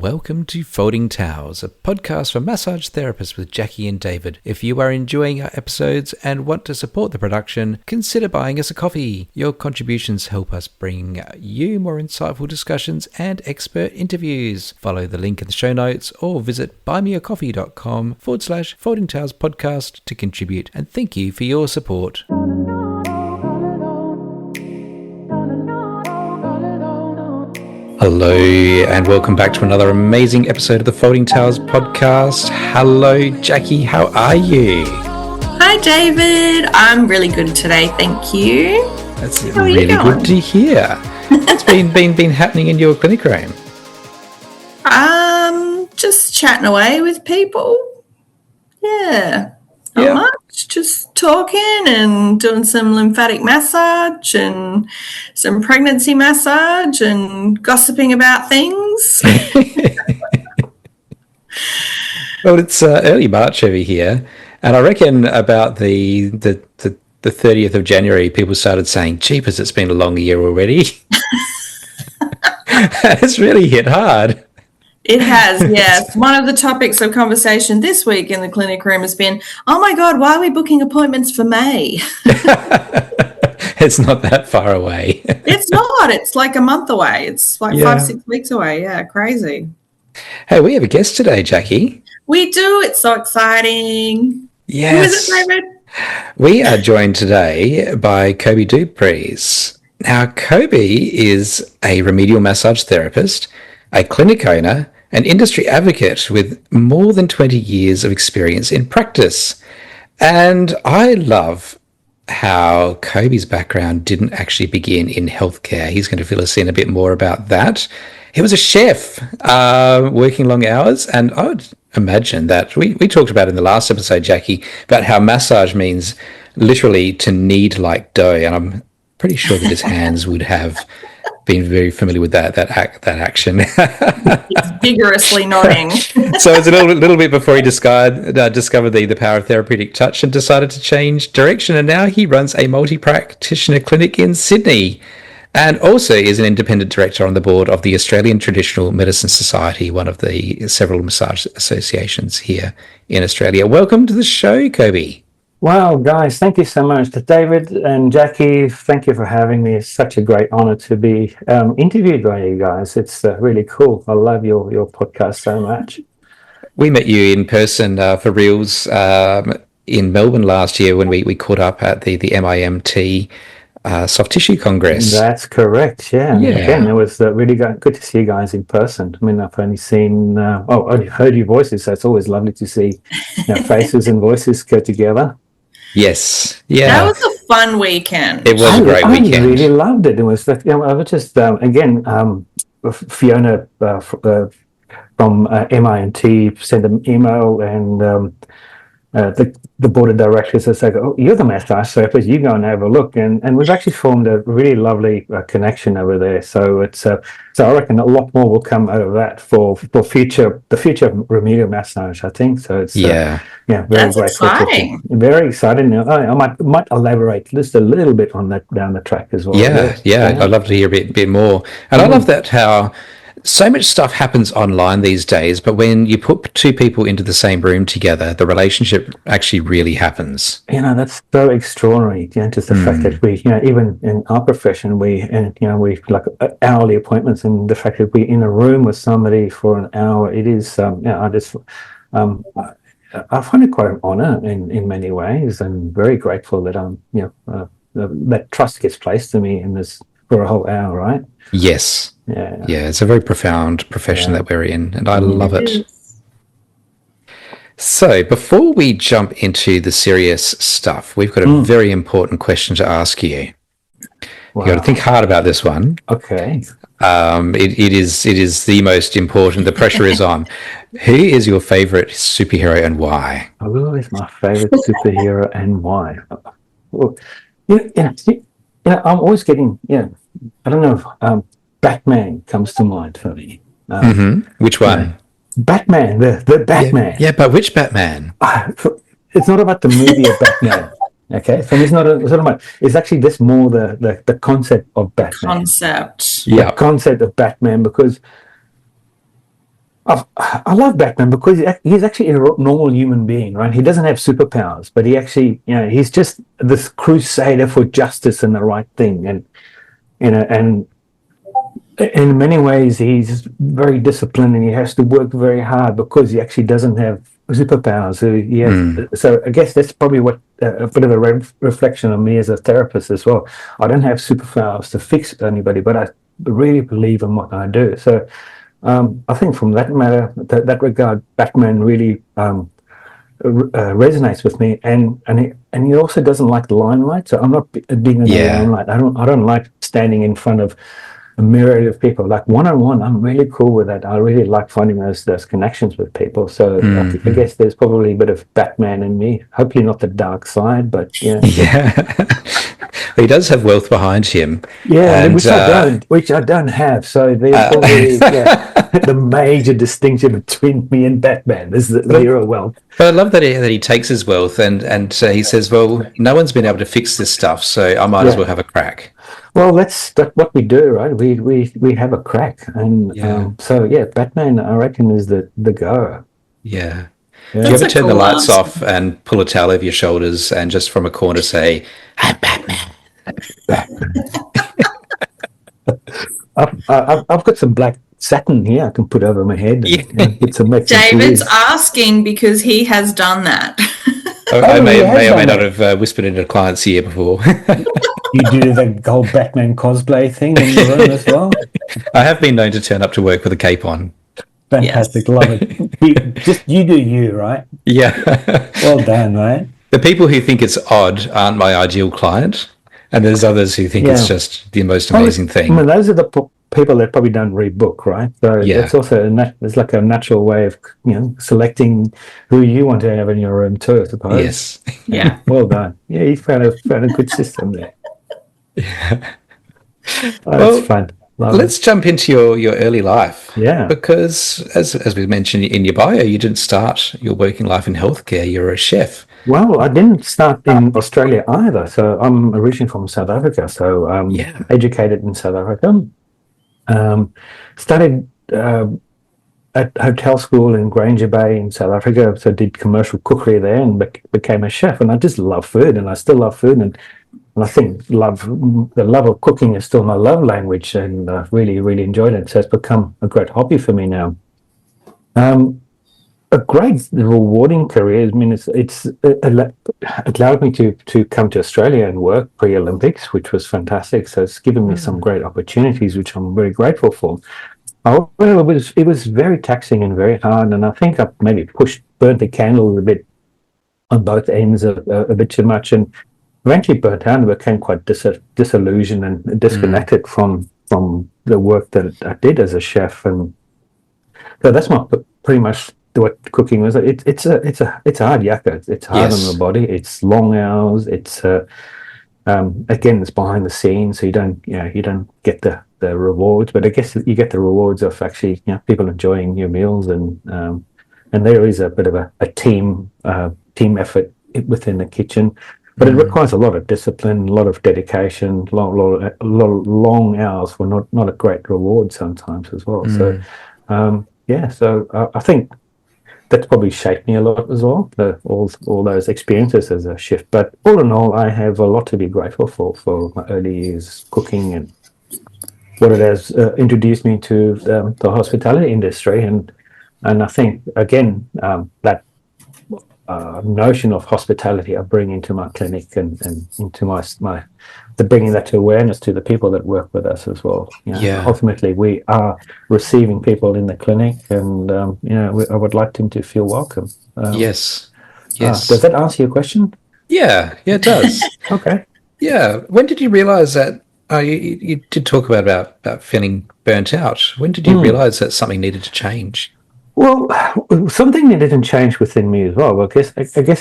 Welcome to Folding Towels, a podcast for massage therapists with Jackie and David. If you are enjoying our episodes and want to support the production, consider buying us a coffee. Your contributions help us bring you more insightful discussions and expert interviews. Follow the link in the show notes or visit buymeacoffee.com/Folding Towels podcast to contribute, and thank you for your support. Hello and welcome back to another amazing episode of the Folding Towels podcast. Hello Jackie, how are you? Hi David, I'm really good today, thank you. That's really good to hear. What's been happening in your clinic room? Just chatting away with people. Not much, just talking and doing some lymphatic massage and some pregnancy massage and gossiping about things. Well, it's early March over here, and I reckon about the 30th of January, people started saying, "Jeepers, it's been a long year already." It's really hit hard. It has, yes. One of the topics of conversation this week in the clinic room has been, oh my God, why are we booking appointments for May? It's not that far away. It's not. It's like a month away. It's like 5-6 weeks away. Yeah, crazy. Hey, we have a guest today, Jackie. We do. It's so exciting. Yes. Who is it, David? We are joined today by Coby Preez. Now, Coby is a remedial massage therapist, a clinic owner, an industry advocate with more than 20 years of experience in practice. And I love how Coby's background didn't actually begin in healthcare. He's going to fill us in a bit more about that. He was a chef, working long hours, and I would imagine that we talked about in the last episode, Jackie, about how massage means literally to knead like dough, and I'm pretty sure that his hands would have been very familiar with that action. He's vigorously nodding. So it's a little bit before he discovered the power of therapeutic touch and decided to change direction. And now he runs a multi-practitioner clinic in Sydney, and also is an independent director on the board of the Australian Traditional Medicine Society, one of the several massage associations here in Australia. Welcome to the show, Coby. Wow, guys, thank you so much. To David and Jackie, thank you for having me. It's such a great honor to be interviewed by you guys. It's really cool. I love your podcast so much. We met you in person for reals in Melbourne last year when we caught up at the MIMT Soft Tissue Congress. That's correct, yeah. Again, it was really good to see you guys in person. I mean, I've only seen, only heard your voices, so it's always lovely to see faces and voices go together. Yes, yeah. That was a fun weekend. It was a great weekend. I really loved it. It was, I was just, Fiona from MINT sent an email, and the board of directors has said, "Oh, you're the massage therapist. You go and have a look." And we've actually formed a really lovely connection over there. So it's so I reckon a lot more will come out of that for the future of remedial massage, I think. So it's very That's exciting. Very exciting. I might elaborate just a little bit on that down the track as well. Yeah. I'd love to hear a bit more. And I love that how so much stuff happens online these days, but when you put two people into the same room together, the relationship actually really happens. That's so extraordinary. Just the fact that we, even in our profession, we like hourly appointments, and the fact that we're in a room with somebody for an hour, it is, I find it quite an honor in many ways, and very grateful that that trust gets placed to me in this for a whole hour, right? Yes. Yeah, it's a very profound profession that we're in, and I love it. So before we jump into the serious stuff, we've got a very important question to ask you. Wow. You've got to think hard about this one. Okay. It is the most important. The pressure is on. Who is your favorite superhero and why? Who is my favorite superhero and why? Well, I'm always getting, I don't know, Batman comes to mind for me. Which one? Batman, the Batman. Yeah, but which Batman? It's not about the movie of Batman. Okay, so it's not about. It's actually this more the concept of Batman. The concept of Batman, because I love Batman because he's actually a normal human being, right? He doesn't have superpowers, but he actually, he's just this crusader for justice and the right thing. And, and in many ways, he's very disciplined and he has to work very hard because he actually doesn't have superpowers. So I guess that's probably what a bit of a reflection on me as a therapist as well. I don't have superpowers to fix anybody, but I really believe in what I do. So I think from that matter, that regard, Batman really resonates with me, and he also doesn't like the limelight. So I'm not being in the limelight. I don't like standing in front of a myriad of people. Like one-on-one, I'm really cool with that. I really like finding those connections with people. So I guess there's probably a bit of Batman in me. Hopefully not the dark side, but yeah. He does have wealth behind him. Yeah, and, which I don't have. So there's probably the major distinction between me and Batman is the zero wealth. But I love that he takes his wealth and he says, well, no one's been able to fix this stuff, so I might as well have a crack. Well, that's what we do, right? We have a crack, and so Batman, I reckon, is the go. Yeah. Do you ever turn the lights off and pull a towel over your shoulders and just from a corner say, "I'm Batman"? I've got some black satin here I can put over my head. And put some David's asking because he has done that. I may or may not have whispered into a client's ear before. You do the whole Batman cosplay thing in your room as well? I have been known to turn up to work with a cape on. Fantastic, love it. You do you, right? Yeah. Well done, right? The people who think it's odd aren't my ideal client, and there's others who think it's just the most amazing thing. I mean, those are the people that probably don't read book, right? So that's also it's like a natural way of selecting who you want to have in your room too, I suppose. Yes. Yeah. Well done. Yeah, you found a good system there. Yeah. That's fun. Let's jump into your early life. Yeah. Because as we mentioned in your bio, you didn't start your working life in healthcare. You're a chef. Well, I didn't start in Australia either. So I'm originally from South Africa. So educated in South Africa. Studied at hotel school in Granger Bay in South Africa. So did commercial cookery there and became a chef. And I just love food, and I still love food. And I think the love of cooking is still my love language, and I've really, really enjoyed it. So it's become a great hobby for me now. A great rewarding career. I mean, it allowed me to come to Australia and work pre-Olympics, which was fantastic. So it's given me some great opportunities, which I'm very grateful for. However, it was very taxing and very hard, and I think I maybe burnt the candle a bit on both ends a bit too much, and eventually burnt out and became quite disillusioned and disconnected from the work that I did as a chef. And so that's pretty much what cooking was. It's a hard yakka. It's hard on the body. It's long hours. It's again, it's behind the scenes, so you don't get the rewards. But I guess you get the rewards of actually people enjoying your meals, and there is a bit of a team effort within the kitchen. But it requires a lot of discipline, a lot of dedication, a lot of long hours for not a great reward sometimes as well. So, so I think that's probably shaped me a lot as well, all those experiences as a chef. But all in all, I have a lot to be grateful for my early years cooking and what it has introduced me to the hospitality industry. And I think, again, that notion of hospitality I bring into my clinic and into my bringing that to awareness to the people that work with us as well. Ultimately, we are receiving people in the clinic, and I would like them to feel welcome. Yes. Does that answer your question? Yeah, it does. Okay. Yeah. When did you realize that? You did talk about feeling burnt out. When did you realize that something needed to change? Well, something that didn't change within me as well. I guess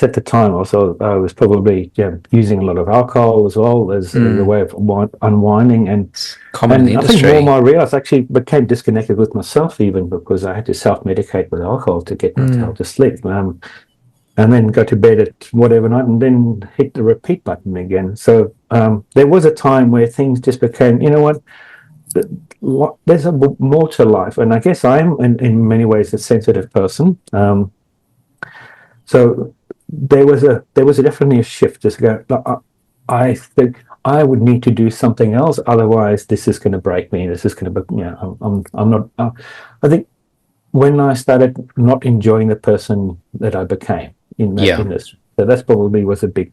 at the time also I was probably using a lot of alcohol as well as a way of unwinding, and common in the industry. I think more I realized, I actually became disconnected with myself, even because I had to self-medicate with alcohol to get myself to sleep, and then go to bed at whatever night, and then hit the repeat button again. So there was a time where things just became, there's more to life, and I guess I'm in many ways a sensitive person. So there was definitely a shift. Just go. I think I would need to do something else, otherwise this is going to break me. This is going to, I'm not. I think when I started not enjoying the person that I became in that industry, so that's probably was a big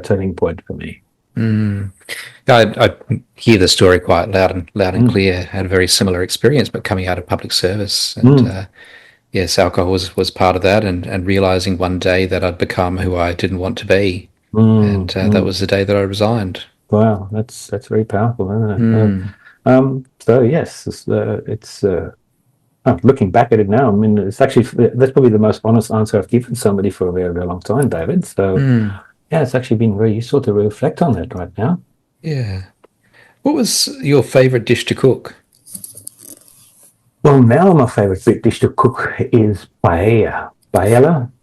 turning point for me. I hear the story quite loud and clear. Had a very similar experience, but coming out of public service, and yes, alcohol was part of that, and realizing one day that I'd become who I didn't want to be, and that was the day that I resigned. Wow, that's very powerful, isn't it? So yes, it's looking back at it now. I mean, it's actually that's probably the most honest answer I've given somebody for a very, very long time, David. So yeah, it's actually been very useful to reflect on that right now. Yeah. What was your favorite dish to cook? Well, now my favorite dish to cook is paella,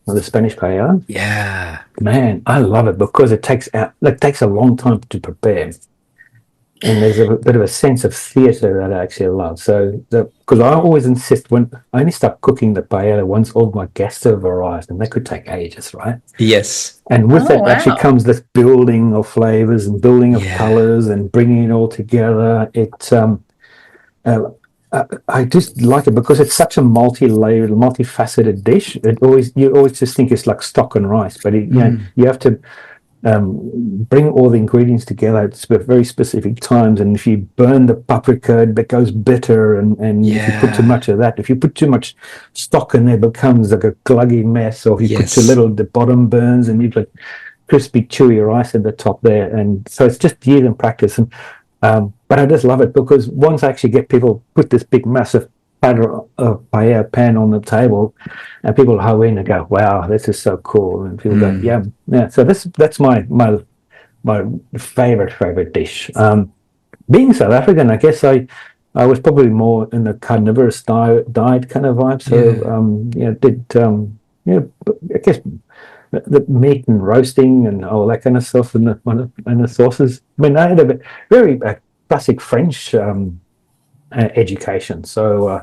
or the Spanish paella. Yeah. Man, I love it because it takes a long time to prepare. And there's a bit of a sense of theatre that I actually love. So, because I always insist, when I only start cooking the paella once all my guests have arrived, and that could take ages, right? Yes. And with that actually comes this building of flavors and building of colors and bringing it all together. I just like it because it's such a multi-layered, multifaceted dish. You always just think it's like stock and rice, but you have to bring all the ingredients together at very specific times, and if you burn the paprika, it goes bitter, and if you put too much of that, if you put too much stock in there, it becomes like a gluggy mess, or if you put too little, the bottom burns, and you've got crispy, chewy rice at the top there, and so it's just years in practice. And but I just love it because once I actually get people put this big massive paella pan on the table, and people hoe in and go, "Wow, this is so cool!" And people go, "Yeah." So that's my favorite dish. Being South African, I guess I was probably more in the carnivorous diet kind of vibe. So I guess the meat and roasting and all that kind of stuff, and the sauces. I mean, I had a very classic French education, so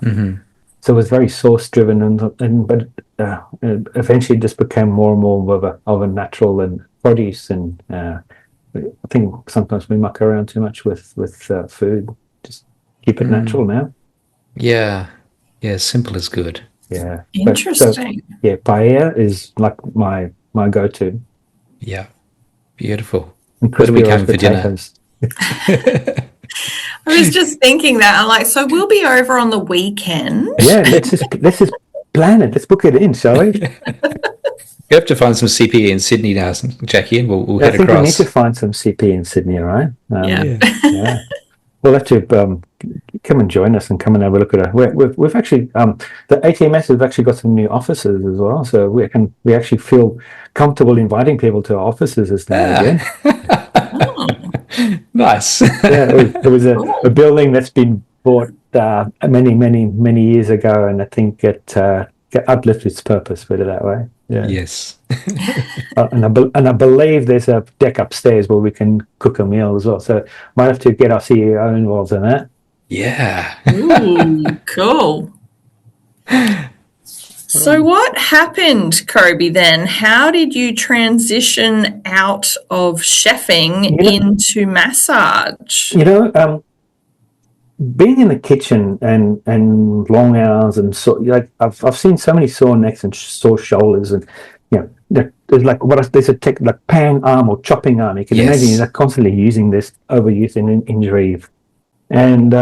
so it was very source driven, but eventually just became more and more of a natural and produce, and I think sometimes we muck around too much with food. Just keep it natural now. Yeah, simple is good. Yeah, interesting. Paella is like my go-to. Yeah, beautiful. What are we having for dinner? I was just thinking that. I'm like, so we'll be over on the weekend. Yeah, let's just plan it. Let's book it in, shall we? We have to find some CPE in Sydney now, Jackie, and we'll head across. I think we need to find some CPE in Sydney, right? Yeah. We'll have to come and join us and come and have a look at it. We've actually the ATMS has actually got some new offices as well, so we actually feel comfortable inviting people to our offices as now again. Nice. It was a building that's been bought many years ago, and I think it uplifted its purpose, put it that way. Yeah. Yes. and I believe there's a deck upstairs where we can cook a meal as well. So might have to get our CEO involved in that. Yeah. Ooh, cool. So what happened, Coby, then? How did you transition out of chefing into massage? Being in the kitchen and long hours, and so I've seen so many sore necks and sore shoulders, and there's there's a tech like pan arm or chopping arm. You can imagine they're constantly using this overuse and injury, and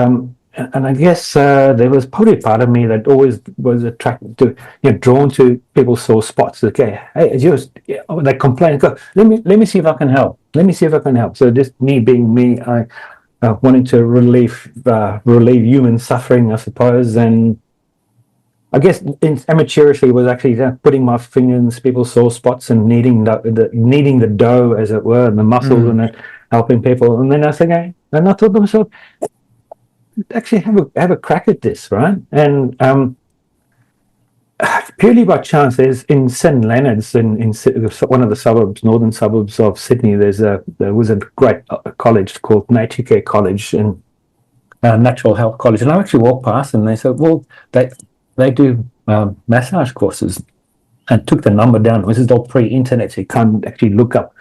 I guess there was probably part of me that always was attracted to, drawn to people's sore spots. Okay, hey, it's yours. They complain. Go, let me see if I can help. So just me being me, I wanted to relieve human suffering, I suppose, and I guess amateurishly was actually putting my fingers in people's sore spots and kneading the dough, as it were, and the muscles, and helping people. And then I was thinking, and I thought to myself, actually have a crack at this, right? And purely by chance, there's in St Leonard's in one of the northern suburbs of Sydney. There was a great college called Nature Care College, and natural health college, and I actually walked past and they said, well, they do massage courses, and took the number down. This is all pre-internet, so you can't actually look up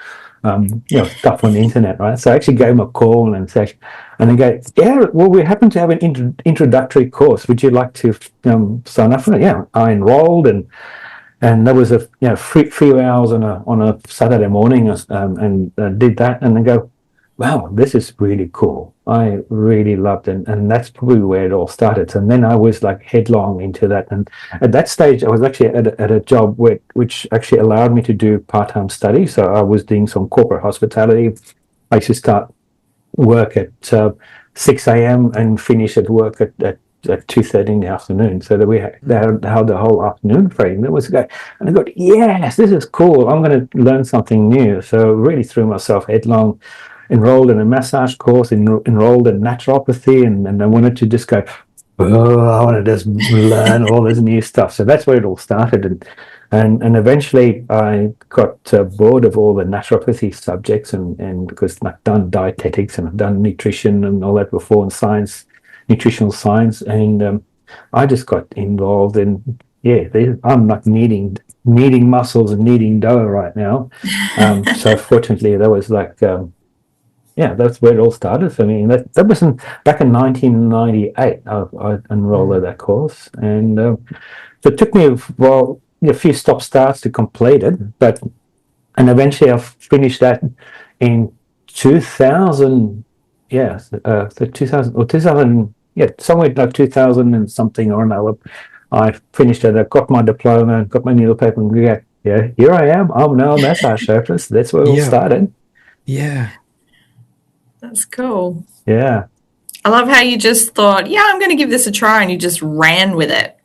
stuff on the internet, right? So I actually gave them a call and said, and they go, yeah, well, we happen to have an introductory course. Would you like to sign up for it? Yeah, I enrolled, and there was a few hours on a Saturday morning, and did that, and they go, wow, this is really cool. I really loved it, and that's probably where it all started. And then I was like headlong into that, and at that stage I was actually at a job which actually allowed me to do part-time study. So I was doing some corporate hospitality. I used to start work at 6 a.m. and finish at work at 2:30 in the afternoon, so that they had the whole afternoon frame. That was great, and I thought, yes, this is cool. I'm going to learn something new. So really threw myself headlong, enrolled in a massage course, enrolled in naturopathy, and I wanted to just go, oh, I want to just learn all this new stuff. So that's where it all started, and eventually I got bored of all the naturopathy subjects, and because I've done dietetics and I've done nutrition and all that before, and science, nutritional science, and I just got involved in, I'm not kneading muscles and kneading dough right now. So fortunately that was like that's where it all started for me. And that was back in 1998. I enrolled at that course, and so it took me a few stop starts to complete it, and eventually I finished that in 2000. The 2000 or 2000. Yeah, somewhere like 2000 and something or another. I finished it. I got my diploma, got my needle paper, and here I am. I'm now a massage therapist. That's where it all started. Yeah. That's cool. Yeah. I love how you just thought, I'm going to give this a try, and you just ran with it.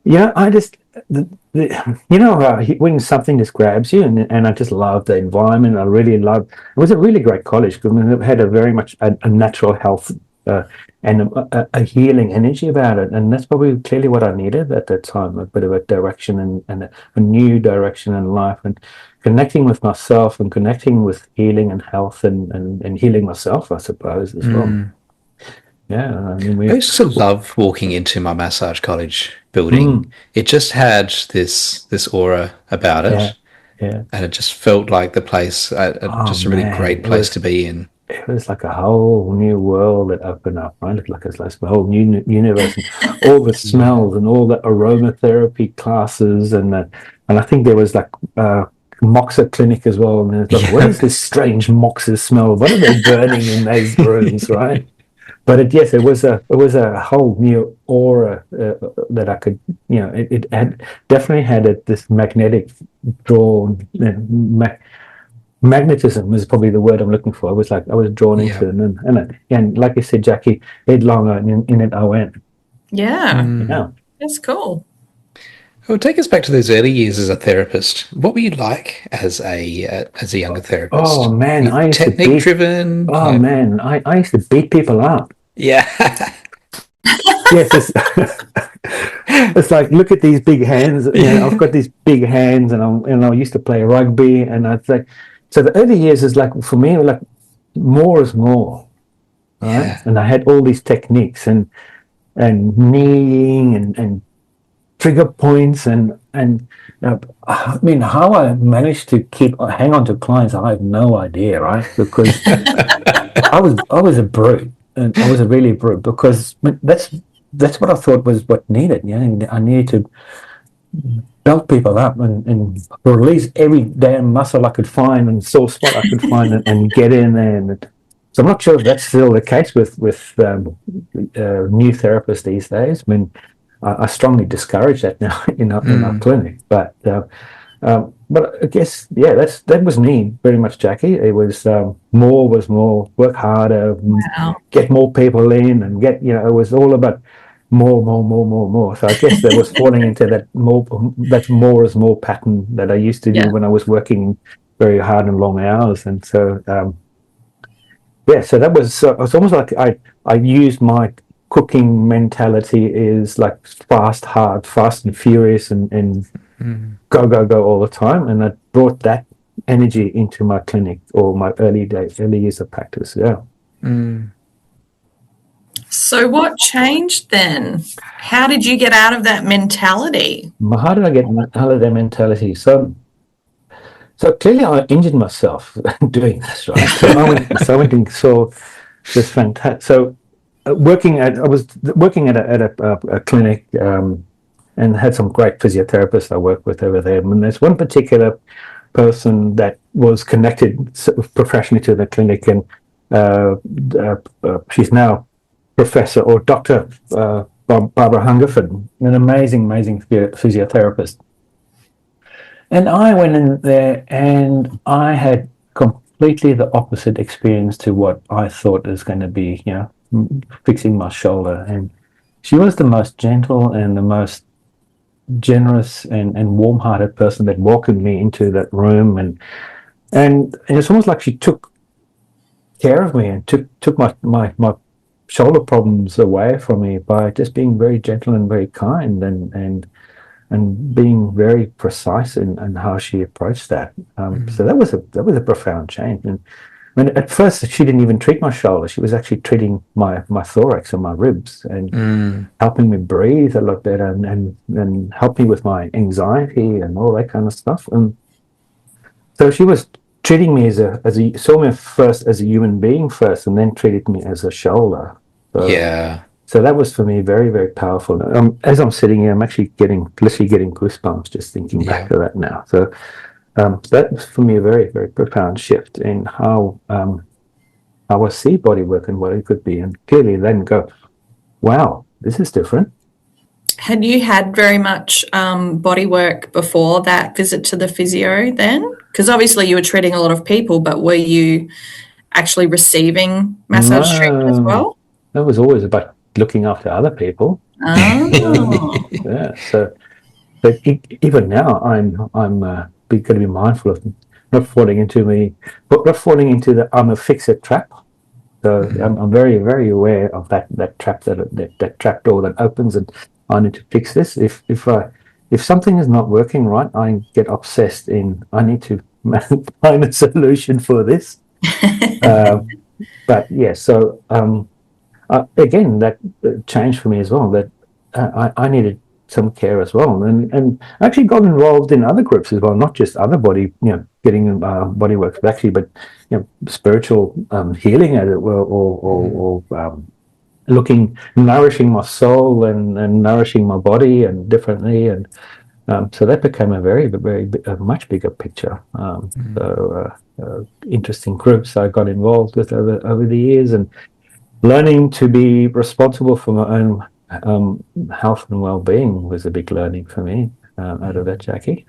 Yeah, I just, when something just grabs you, and I just loved the environment. I really loved, it was a really great college because it had a very much a natural health and a healing energy about it. And that's probably clearly what I needed at that time, a bit of a direction and a new direction in life, and connecting with myself and connecting with healing and health and healing myself, I suppose, as well. Yeah, I mean, I used to love walking into my massage college building. It just had this aura about it, and it just felt like the place, just a really great place to be in. It was like a whole new world that opened up, right? It's like a whole new universe, and all the smells and all the aromatherapy classes, and I think there was like Moxa clinic as well. And it's like, what is this strange Moxa smell? What are they burning in those rooms, right? But it was a whole new aura that I could, it definitely had this magnetic draw. Magnetism is probably the word I'm looking for. I was drawn into it, and like you said, Jackie, headlong in it I went. Yeah, that's cool. Well, take us back to those early years as a therapist. What were you like as a younger therapist? Oh man, I used technique to be driven. Oh man, I used to beat people up. Yeah. Yes, it's like, look at these big hands. I've got these big hands, and I used to play rugby, and I'd say, so the early years is like, for me, like more is more, right? Yeah. And I had all these techniques and kneeing and trigger points and I mean, how I managed to hang on to clients, I have no idea, right? Because I was a brute, and I was a really brute, because that's what I thought was what needed. I needed to belt people up and release every damn muscle I could find and sore spot I could find and get in there. And so I'm not sure if that's still the case with new therapists these days. I mean, I strongly discourage that now in our clinic. But I guess, that was me very much, Jackie. It was more was more, work harder, get more people in, and it was all about more. So I guess that was falling into that more is more pattern that I used to do when I was working very hard and long hours. And so so that was it's almost like I used my cooking mentality is like fast and furious and go all the time, and I brought that energy into my clinic or my early years of practice. So what changed then? How did you get out of that mentality? How did I get out of that mentality? So clearly I injured myself doing this, right? So I went and saw this fantastic. So I was working at a clinic and had some great physiotherapists I worked with over there. And there's one particular person that was connected professionally to the clinic, and she's now Professor or Doctor Barbara Hungerford, an amazing physiotherapist. And I went in there and I had completely the opposite experience to what I thought was going to be, fixing my shoulder. And she was the most gentle and the most generous and warm-hearted person that welcomed me into that room. And it's almost like she took care of me and took my shoulder problems away from me by just being very gentle and very kind and being very precise in how she approached that. So that was a profound change. And at first she didn't even treat my shoulder. She was actually treating my thorax and my ribs and helping me breathe a lot better and help me with my anxiety and all that kind of stuff. And so she was treating me saw me first as a human being first, and then treated me as a shoulder. So that was for me very, very powerful. As I'm sitting here, I'm actually literally getting goosebumps just thinking back to that now. So that was for me a very, very profound shift in how I see body work and what it could be, and clearly then go, wow, this is different. Had you had very much body work before that visit to the physio then? Because obviously you were treating a lot of people, but were you actually receiving massage treatment as well? That was always about looking after other people. Oh. Yeah. So, but even now, I'm going to be mindful of not falling into the I'm a fix-it trap. So I'm very, very aware of that trap that trap door that opens, and I need to fix this. If something is not working right, I get obsessed I need to find a solution for this. But yeah, so again, that changed for me as well. That I needed some care as well, and actually got involved in other groups as well, not just other body, getting body work, but actually, spiritual healing as it were, or nourishing my soul and nourishing my body and differently, and so that became a much bigger picture. Interesting groups I got involved with over the years, and learning to be responsible for my own health and well-being was a big learning for me out of that, Jackie.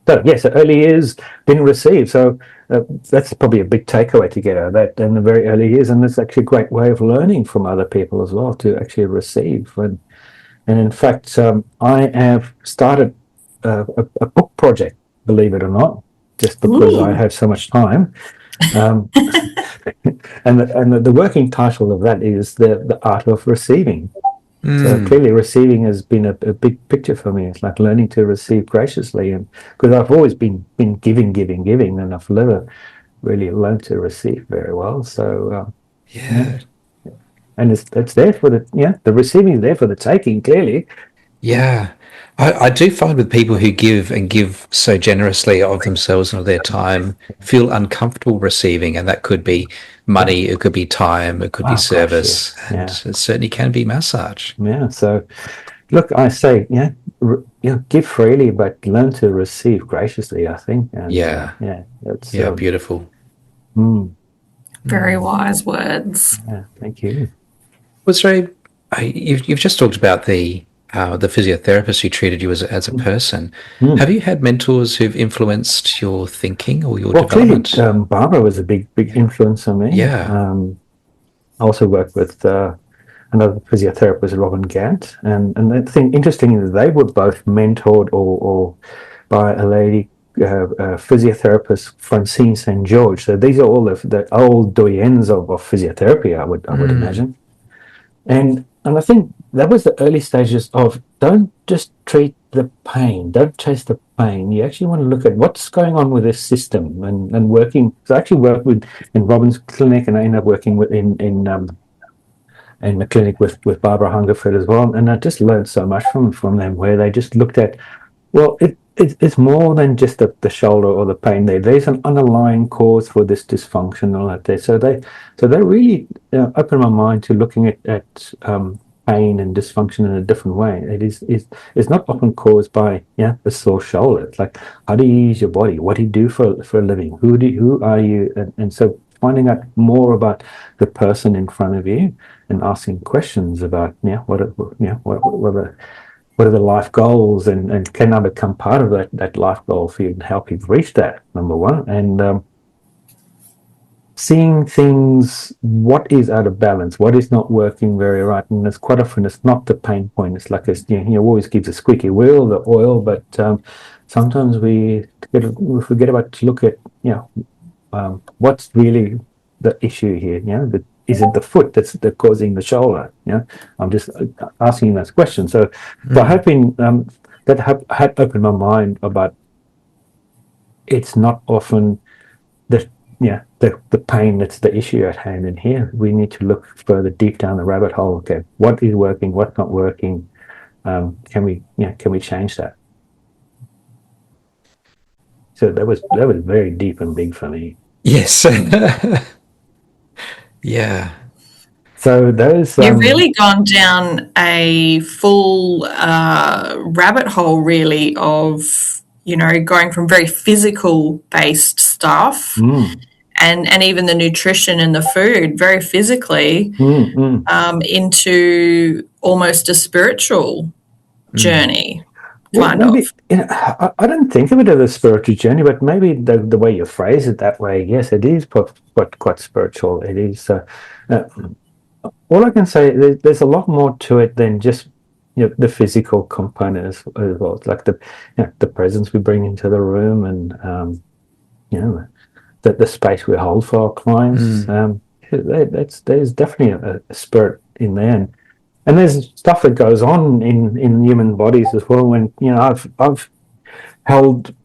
So yes, the early years didn't receive. So that's probably a big takeaway to get out of that in the very early years, and it's actually a great way of learning from other people as well, to actually receive. And in fact, I have started a book project, believe it or not, just because I have so much time. And the working title of that is the art of receiving. So clearly receiving has been a big picture for me. It's like learning to receive graciously, and because I've always been giving, and I've never really learned to receive very well. So and it's there for the receiving is there for the taking, clearly. Yeah. I do find with people who give so generously of themselves and of their time, feel uncomfortable receiving, and that could be money, it could be time, it could be service, and it certainly can be massage. Yeah. So, look, I say, give freely, but learn to receive graciously, I think. And, that's beautiful. Very wise words. Yeah, thank you. Well, sorry, you've just talked about the physiotherapist who treated you as a person. Have you had mentors who've influenced your thinking or your development? Clearly, Barbara was a big influence on me. Yeah. I also worked with another physiotherapist, Robin Gant, and the thing interesting is they were both mentored or by a lady, physiotherapist Francine St. George. So these are all the old doyens of physiotherapy, I would imagine. And I think that was the early stages of don't just treat the pain, don't chase the pain. You actually want to look at what's going on with this system and working. So I actually worked in Robin's clinic, and I ended up working in in the clinic with Barbara Hungerford as well, and I just learned so much from them, where they just looked at, well, it's more than just the shoulder or the pain there. There's an underlying cause for this dysfunction or that there. So they really opened my mind to looking at pain and dysfunction in a different way. It's not often caused by a sore shoulder. It's like, how do you use your body? What do you do for a living? Who are you? And so finding out more about the person in front of you and asking questions about what are the life goals, and can I become part of that life goal for you and help you reach that, number one. And seeing things, what is out of balance, what is not working very right. And it's quite often, it's not the pain point. It's like, always gives a squeaky wheel, the oil, but sometimes we forget about to look at, what's really the issue here, is it the foot that's causing the shoulder? I'm just asking those questions. So hoping that had opened my mind about, it's not often the pain that's the issue at hand. And here we need to look further deep down the rabbit hole. Okay, what is working? What's not working? Can we change that? So that was very deep and big for me. Yes. Yeah. So those You've really gone down a full rabbit hole, really, of going from very physical based stuff and even the nutrition and the food, very physically, into almost a spiritual journey. Maybe, I don't think of it as a spiritual journey, but maybe the way you phrase it that way, yes, it is quite spiritual. It is. All I can say, there's a lot more to it than just the physical component as well. It's like the presence we bring into the room, and the space we hold for our clients. There's definitely a spirit in there. And there's stuff that goes on in human bodies as well. When I've held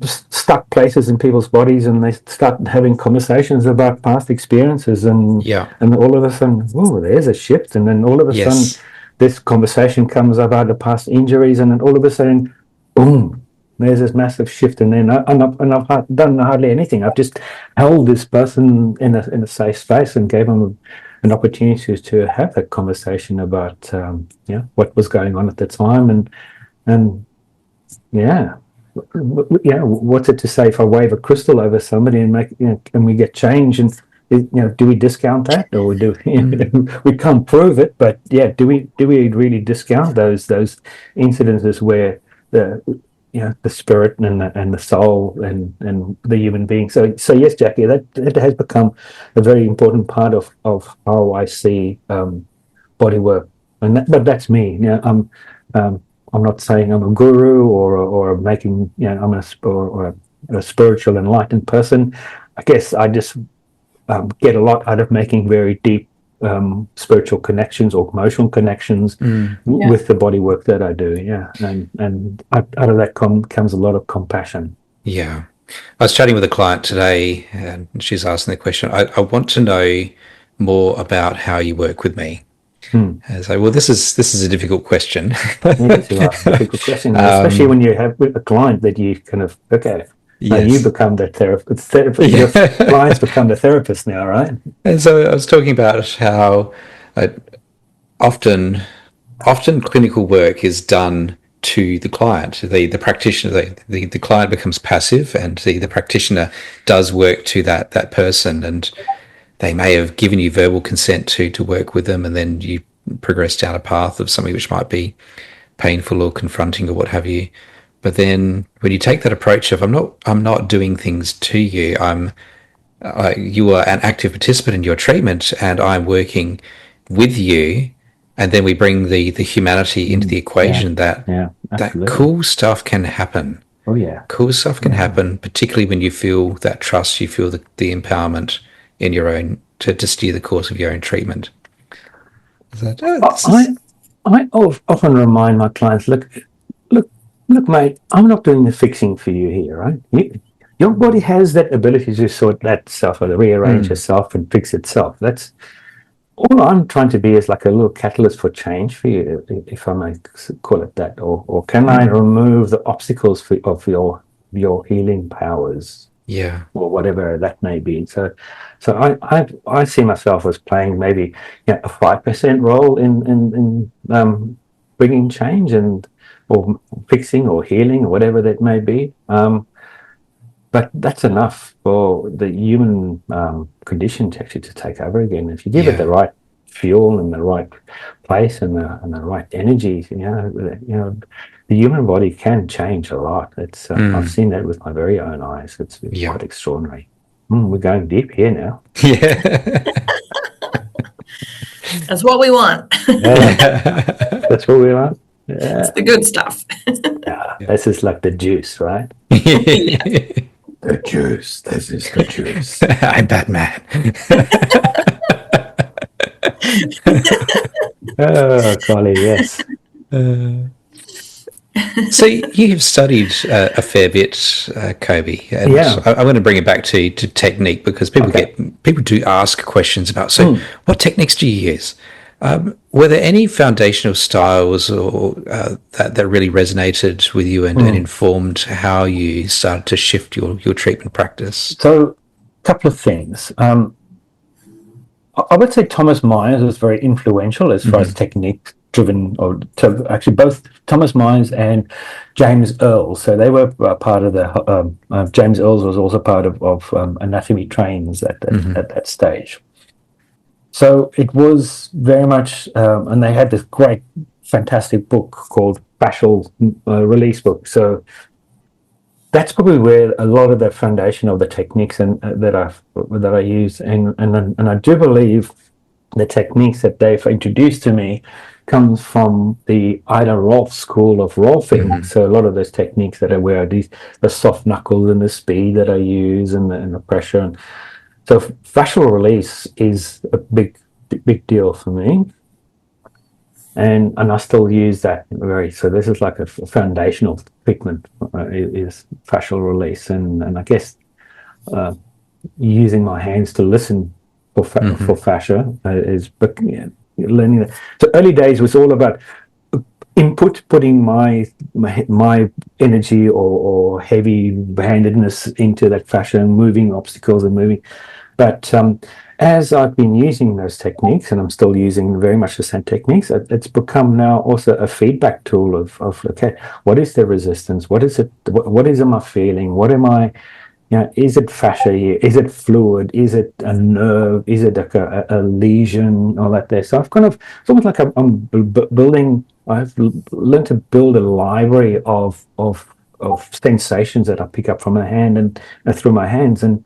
stuck places in people's bodies, and they start having conversations about past experiences, and all of a sudden, there's a shift, and then all of a sudden, this conversation comes about the past injuries, and then all of a sudden, boom, there's this massive shift, and then I've done hardly anything. I've just held this person in a safe space and gave them an opportunity to have that conversation about what was going on at the time, and what's it to say if I wave a crystal over somebody and make and we get change, and do we discount that, or do we can't prove it, but do we really discount those incidences where the spirit and the soul and the human being. So yes, Jackie, that has become a very important part of how I see body work, but that's me. I'm not saying I'm a guru or making I'm a spiritual enlightened person. I guess I just get a lot out of making very deep spiritual connections or emotional connections with the body work that I do. And out of that comes a lot of compassion. Yeah. I was chatting with a client today, and she's asking the question, I want to know more about how you work with me. And so, this is a difficult question. Yes, you are. Difficult question, especially when you have a client that you kind of you become the therapist. Your clients become the therapist now, right? And so I was talking about how often clinical work is done to the client, the practitioner. The client becomes passive, and the practitioner does work to that person, and they may have given you verbal consent to work with them, and then you progress down a path of something which might be painful or confronting or what have you. But then when you take that approach of I'm not doing things to you, you are an active participant in your treatment, and I'm working with you, and then we bring the humanity into the equation, that cool stuff can happen. Oh yeah, cool stuff can happen, particularly when you feel that trust, you feel the empowerment in your own to steer the course of your own treatment. I often remind my clients, look, mate, I'm not doing the fixing for you here, right? your body has that ability to sort that stuff or rearrange itself and fix itself. That's all I'm trying to be, is like a little catalyst for change for you, if I may call it that. Or can I remove the obstacles of your healing powers? Yeah. Or whatever that may be. So I see myself as playing maybe a 5% role in bringing change or fixing or healing or whatever that may be. But that's enough for the human condition to actually to take over again. If you give it the right fuel and the right place and the right energy, the human body can change a lot. It's I've seen that with my very own eyes. It's quite extraordinary. We're going deep here now. Yeah. That's what we want. That's what we want. Yeah. It's the good stuff. This is like the juice, right? The juice. This is the juice. I'm Batman. Oh, golly, yes. So you have studied a fair bit, Coby, and I want to bring it back to technique, because people do ask questions about, so what techniques do you use? Were there any foundational styles or that really resonated with you and informed how you started to shift your treatment practice? So, a couple of things. I would say Thomas Myers was very influential as far as technique driven, or actually both Thomas Myers and James Earl. So they were part of the James Earl was also part of anatomy trains at that stage. So it was very much, and they had this great, fantastic book called Fascial Release Book. So that's probably where a lot of the foundation of the techniques and that I use, and I do believe the techniques that they've introduced to me comes from the Ida Rolf school of Rolfing. So a lot of those techniques that I wear, the soft knuckles and the speed that I use and the pressure. And so fascial release is a big deal for me. And I still use that so this is like a foundational treatment is fascial release, and I guess using my hands to listen for fascia is learning that. So early days was all about input, putting my energy or heavy-handedness into that fascia and moving obstacles and moving. But as I've been using those techniques, and I'm still using very much the same techniques, it's become now also a feedback tool of okay, what is the resistance? What is it? What am I feeling? What am I? Is it fascia here? Is it fluid? Is it a nerve? Is it like a lesion? All that there. So I've kind of, it's almost like I'm building. I've learned to build a library of sensations that I pick up from my hand and through my hands. And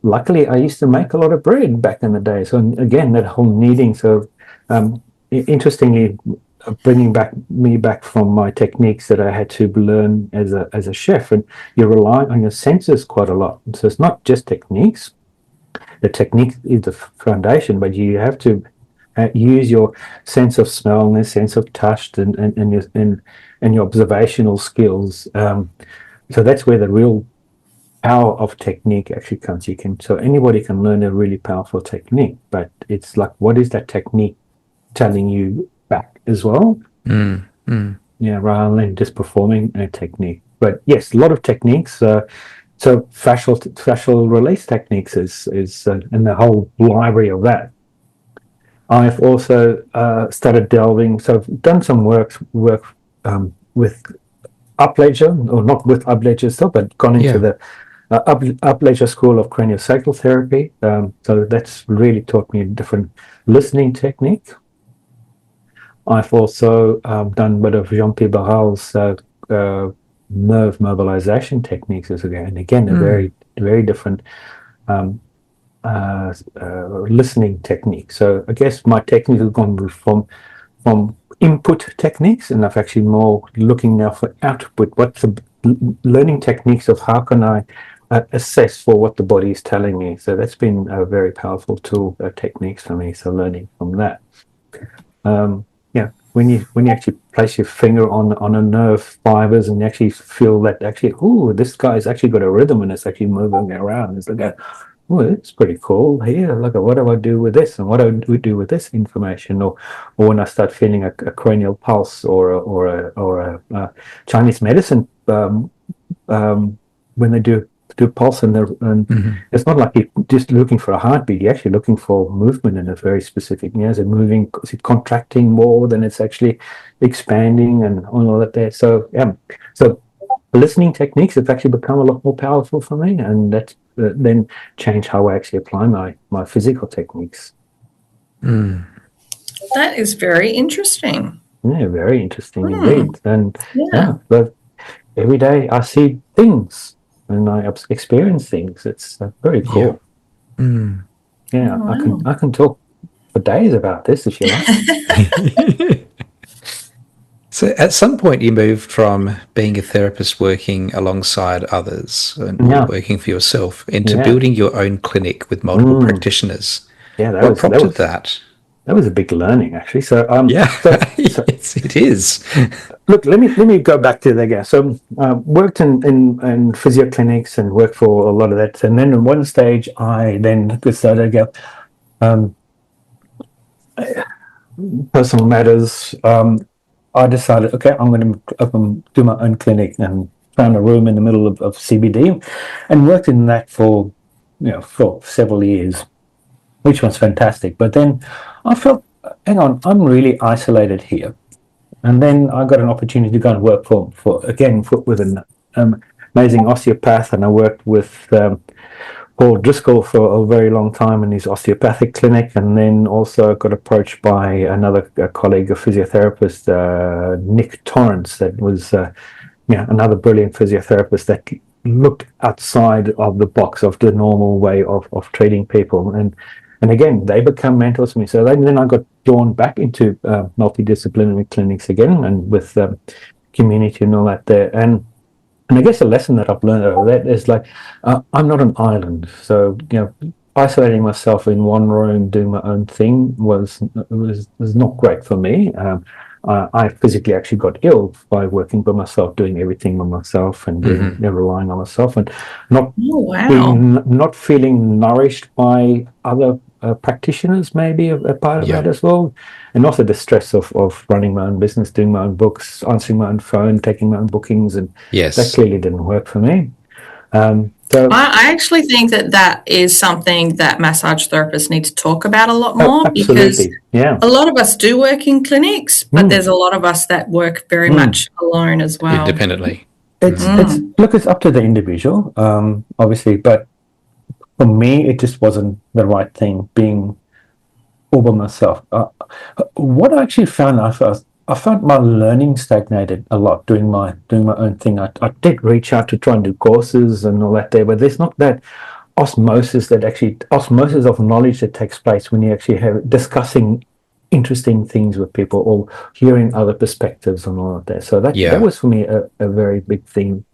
luckily, I used to make a lot of bread back in the day. So again, that whole kneading. So interestingly, bringing me back from my techniques that I had to learn as a chef, and you rely on your senses quite a lot. So it's not just techniques. The technique is the foundation, but you have to use your sense of smell and the sense of touch and your observational skills. So that's where the real power of technique actually comes. So anybody can learn a really powerful technique, but it's like, what is that technique telling you back as well? Rather than just performing a technique. But yes, a lot of techniques. So fascial release techniques is and the whole library of that. I've also started delving. So I've done some work with Upledger, or not with Upledger still, but gone into the Upledger school of craniosacral therapy. So that's really taught me a different listening technique. I've also done a bit of Jean-Pierre Barral's nerve mobilization techniques as well. And again, a very, very different listening technique. So I guess my technique has gone from input techniques, and I've actually more looking now for output. What's the learning techniques of how can I assess for what the body is telling me? So that's been a very powerful tool, techniques for me. So learning from that. when you actually place your finger on a nerve fibers and you actually feel that actually, oh, this guy's actually got a rhythm and it's actually moving around. It's like, oh, it's pretty cool. Here, look at what do I do with this and what do we do with this information, or when I start feeling a cranial pulse or a Chinese medicine when they do pulse and it's not like you're just looking for a heartbeat, you're actually looking for movement in a very specific, is it moving, is it contracting more than it's actually expanding and all of that. So listening techniques have actually become a lot more powerful for me, and that's then changed how I actually apply my physical techniques. That is very interesting. Yeah, very interesting indeed. And but every day I see things and I experience things. It's very cool. Yeah, wow. I can talk for days about this if you like. So at some point you moved from being a therapist working alongside others and working for yourself into building your own clinic with multiple practitioners. Yeah, what prompted that? That was a big learning, actually. So, yes, it is. Look, let me go back to that again. So, worked in physio clinics and worked for a lot of that. And then at one stage, I then decided to go personal matters. I decided, okay, I'm going to do my own clinic, and found a room in the middle of CBD, and worked in that for several years, which was fantastic. But then I felt, hang on, I'm really isolated here. And then I got an opportunity to go and work with an amazing osteopath, and I worked with Paul Driscoll for a very long time in his osteopathic clinic, and then also got approached by another colleague, a physiotherapist, Nick Torrance, that was another brilliant physiotherapist that looked outside of the box of the normal way of treating people. And again, they become mentors for me. So then I got drawn back into multidisciplinary clinics again, and with community and all that there. And I guess the lesson that I've learned out of that is like, I'm not an island. So, isolating myself in one room, doing my own thing was not great for me. I physically actually got ill by working by myself, doing everything by myself, and relying on myself, and not feeling nourished by other practitioners, maybe a part of that as well. And also the stress of running my own business, doing my own books, answering my own phone, taking my own bookings, and that clearly didn't work for me. So I actually think that is something that massage therapists need to talk about a lot more, because a lot of us do work in clinics, but there's a lot of us that work very much alone as well. Independently. It's up to the individual, obviously, but for me, it just wasn't the right thing being all by myself. What I actually found, I found my learning stagnated a lot doing my own thing. I did reach out to try and do courses and all that there, but there's not that osmosis of knowledge that takes place when you actually have discussing interesting things with people or hearing other perspectives and all of that. So that was for me a very big thing,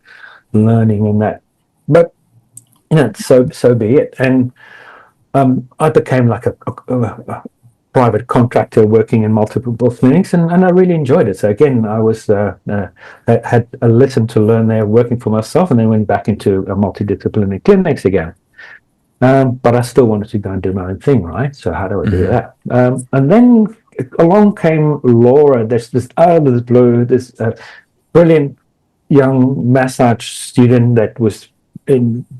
learning in that. But so be it. And I became like a private contractor working in multiple clinics, and I really enjoyed it. So again, I was had a lesson to learn there working for myself, and then went back into multidisciplinary clinics again. But I still wanted to go and do my own thing, right? So how do I do that? And then along came Laura. There's this out of the blue, this brilliant young massage student that was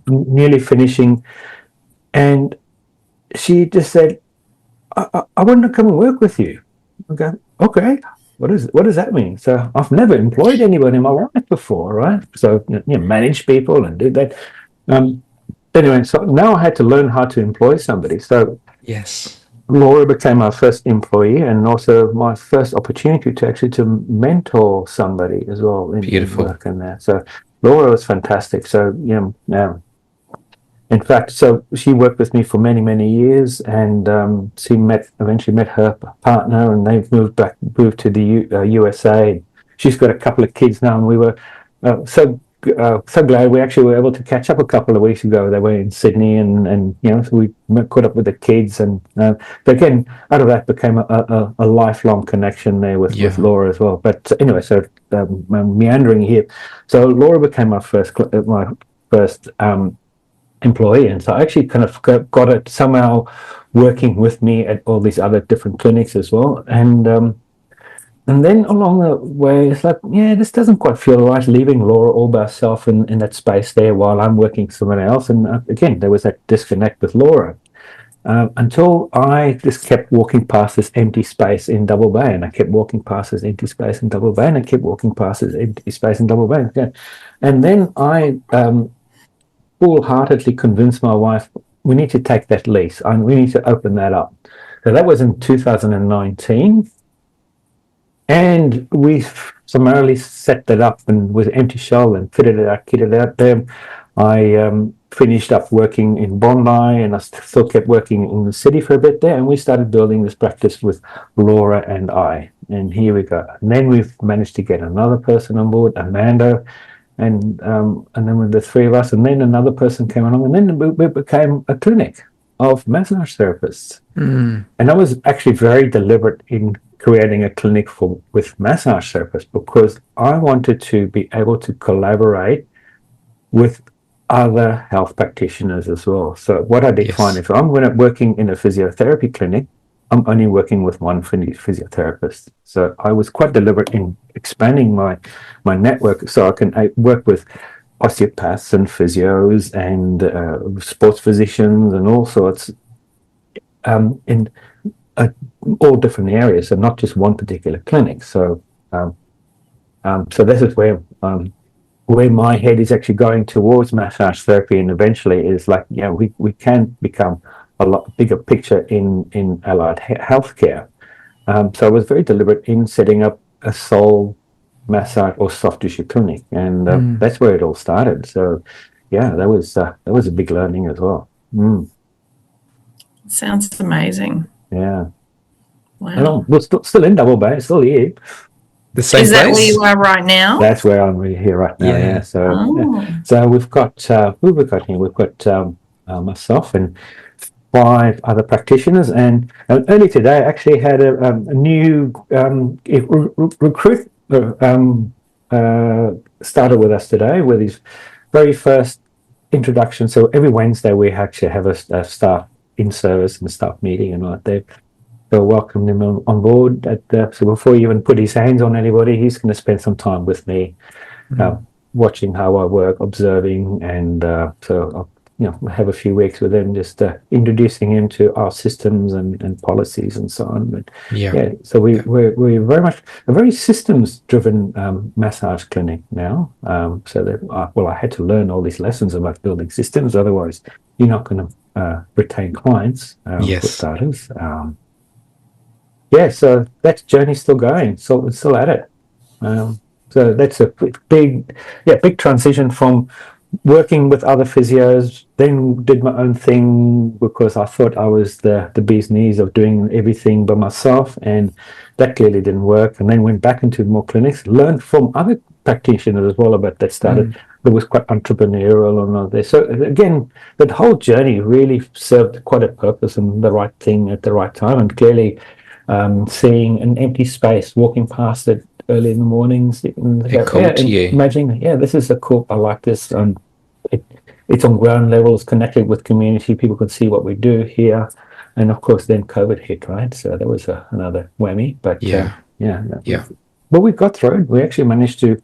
nearly finishing, and she just said, I want to come and work with you. Okay. What does that mean? So I've never employed anyone in my life before, right? So manage people and do that. Anyway, so now I had to learn how to employ somebody. So Laura became my first employee, and also my first opportunity to mentor somebody as well in work in there. So Laura was fantastic. So in fact, so she worked with me for many, many years, and she eventually met her partner, and they've moved to the USA. She's got a couple of kids now, and we were so so glad we actually were able to catch up a couple of weeks ago. They were in Sydney, and so we caught up with the kids, and but again, out of that became a lifelong connection there with Laura as well. But anyway, so I'm meandering here. So Laura became my first employee, and so I actually kind of got it somehow working with me at all these other different clinics as well, and then along the way, it's like, this doesn't quite feel right, leaving Laura all by herself in that space there while I'm working somewhere else. And again, there was that disconnect with Laura until I just kept walking past this empty space in Double Bay, and I kept walking past this empty space in Double Bay, and I kept walking past this empty space in Double Bay. Okay. And then I full-heartedly convinced my wife, we need to take that lease, and we need to open that up. So that was in 2019. And we summarily set that up and with an empty shell and fitted it out, kitted it out there. I finished up working in Bondi, and I still kept working in the city for a bit there. And we started building this practice with Laura and I. And here we go. And then we've managed to get another person on board, Amanda, and then with the three of us. And then another person came along, and then we became a clinic of massage therapists. And I was actually very deliberate in creating a clinic with massage therapists because I wanted to be able to collaborate with other health practitioners as well. So what I did find, if I'm working in a physiotherapy clinic, I'm only working with one physiotherapist. So I was quite deliberate in expanding my network so I can work with osteopaths and physios and sports physicians and all sorts in all different areas, and not just one particular clinic. So, so this is where my head is actually going towards massage therapy, and eventually is like, we can become a lot bigger picture in allied healthcare. So I was very deliberate in setting up a soul massage or soft tissue clinic, and that's where it all started. So, that was a big learning as well. Sounds amazing. Yeah. Wow. We're still in Double Bay, still here. The same Is that place? where you are right now? That's where I'm really here right now. Yeah. So we've got who have we got here? We've got myself and 5 other practitioners, and early today I actually had a new recruit started with us today with his very first introduction. So every Wednesday we actually have a staff in service and staff meeting, and like that. So welcome him on board. So before he even put his hands on anybody, he's going to spend some time with me, watching how I work, observing, and so I'll have a few weeks with him, just introducing him to our systems and policies and so on. But so we're very much a very systems-driven massage clinic now. So that I had to learn all these lessons about building systems. Otherwise, you're not going to retain clients for starters. So that journey's still going. So it's still at it. So that's a big transition from working with other physios, then did my own thing because I thought I was the bee's knees of doing everything by myself, and that clearly didn't work. And then went back into more clinics, learned from other practitioners as well about that started. It was quite entrepreneurial and all this. So again, that whole journey really served quite a purpose and the right thing at the right time. And clearly, seeing an empty space, walking past it early in the mornings, it called to you. Imagining, this is a cool. I like this. It's on ground level. It's connected with community. People can see what we do here, and of course, then COVID hit, right? So that was another whammy. But but we got through it. We actually managed to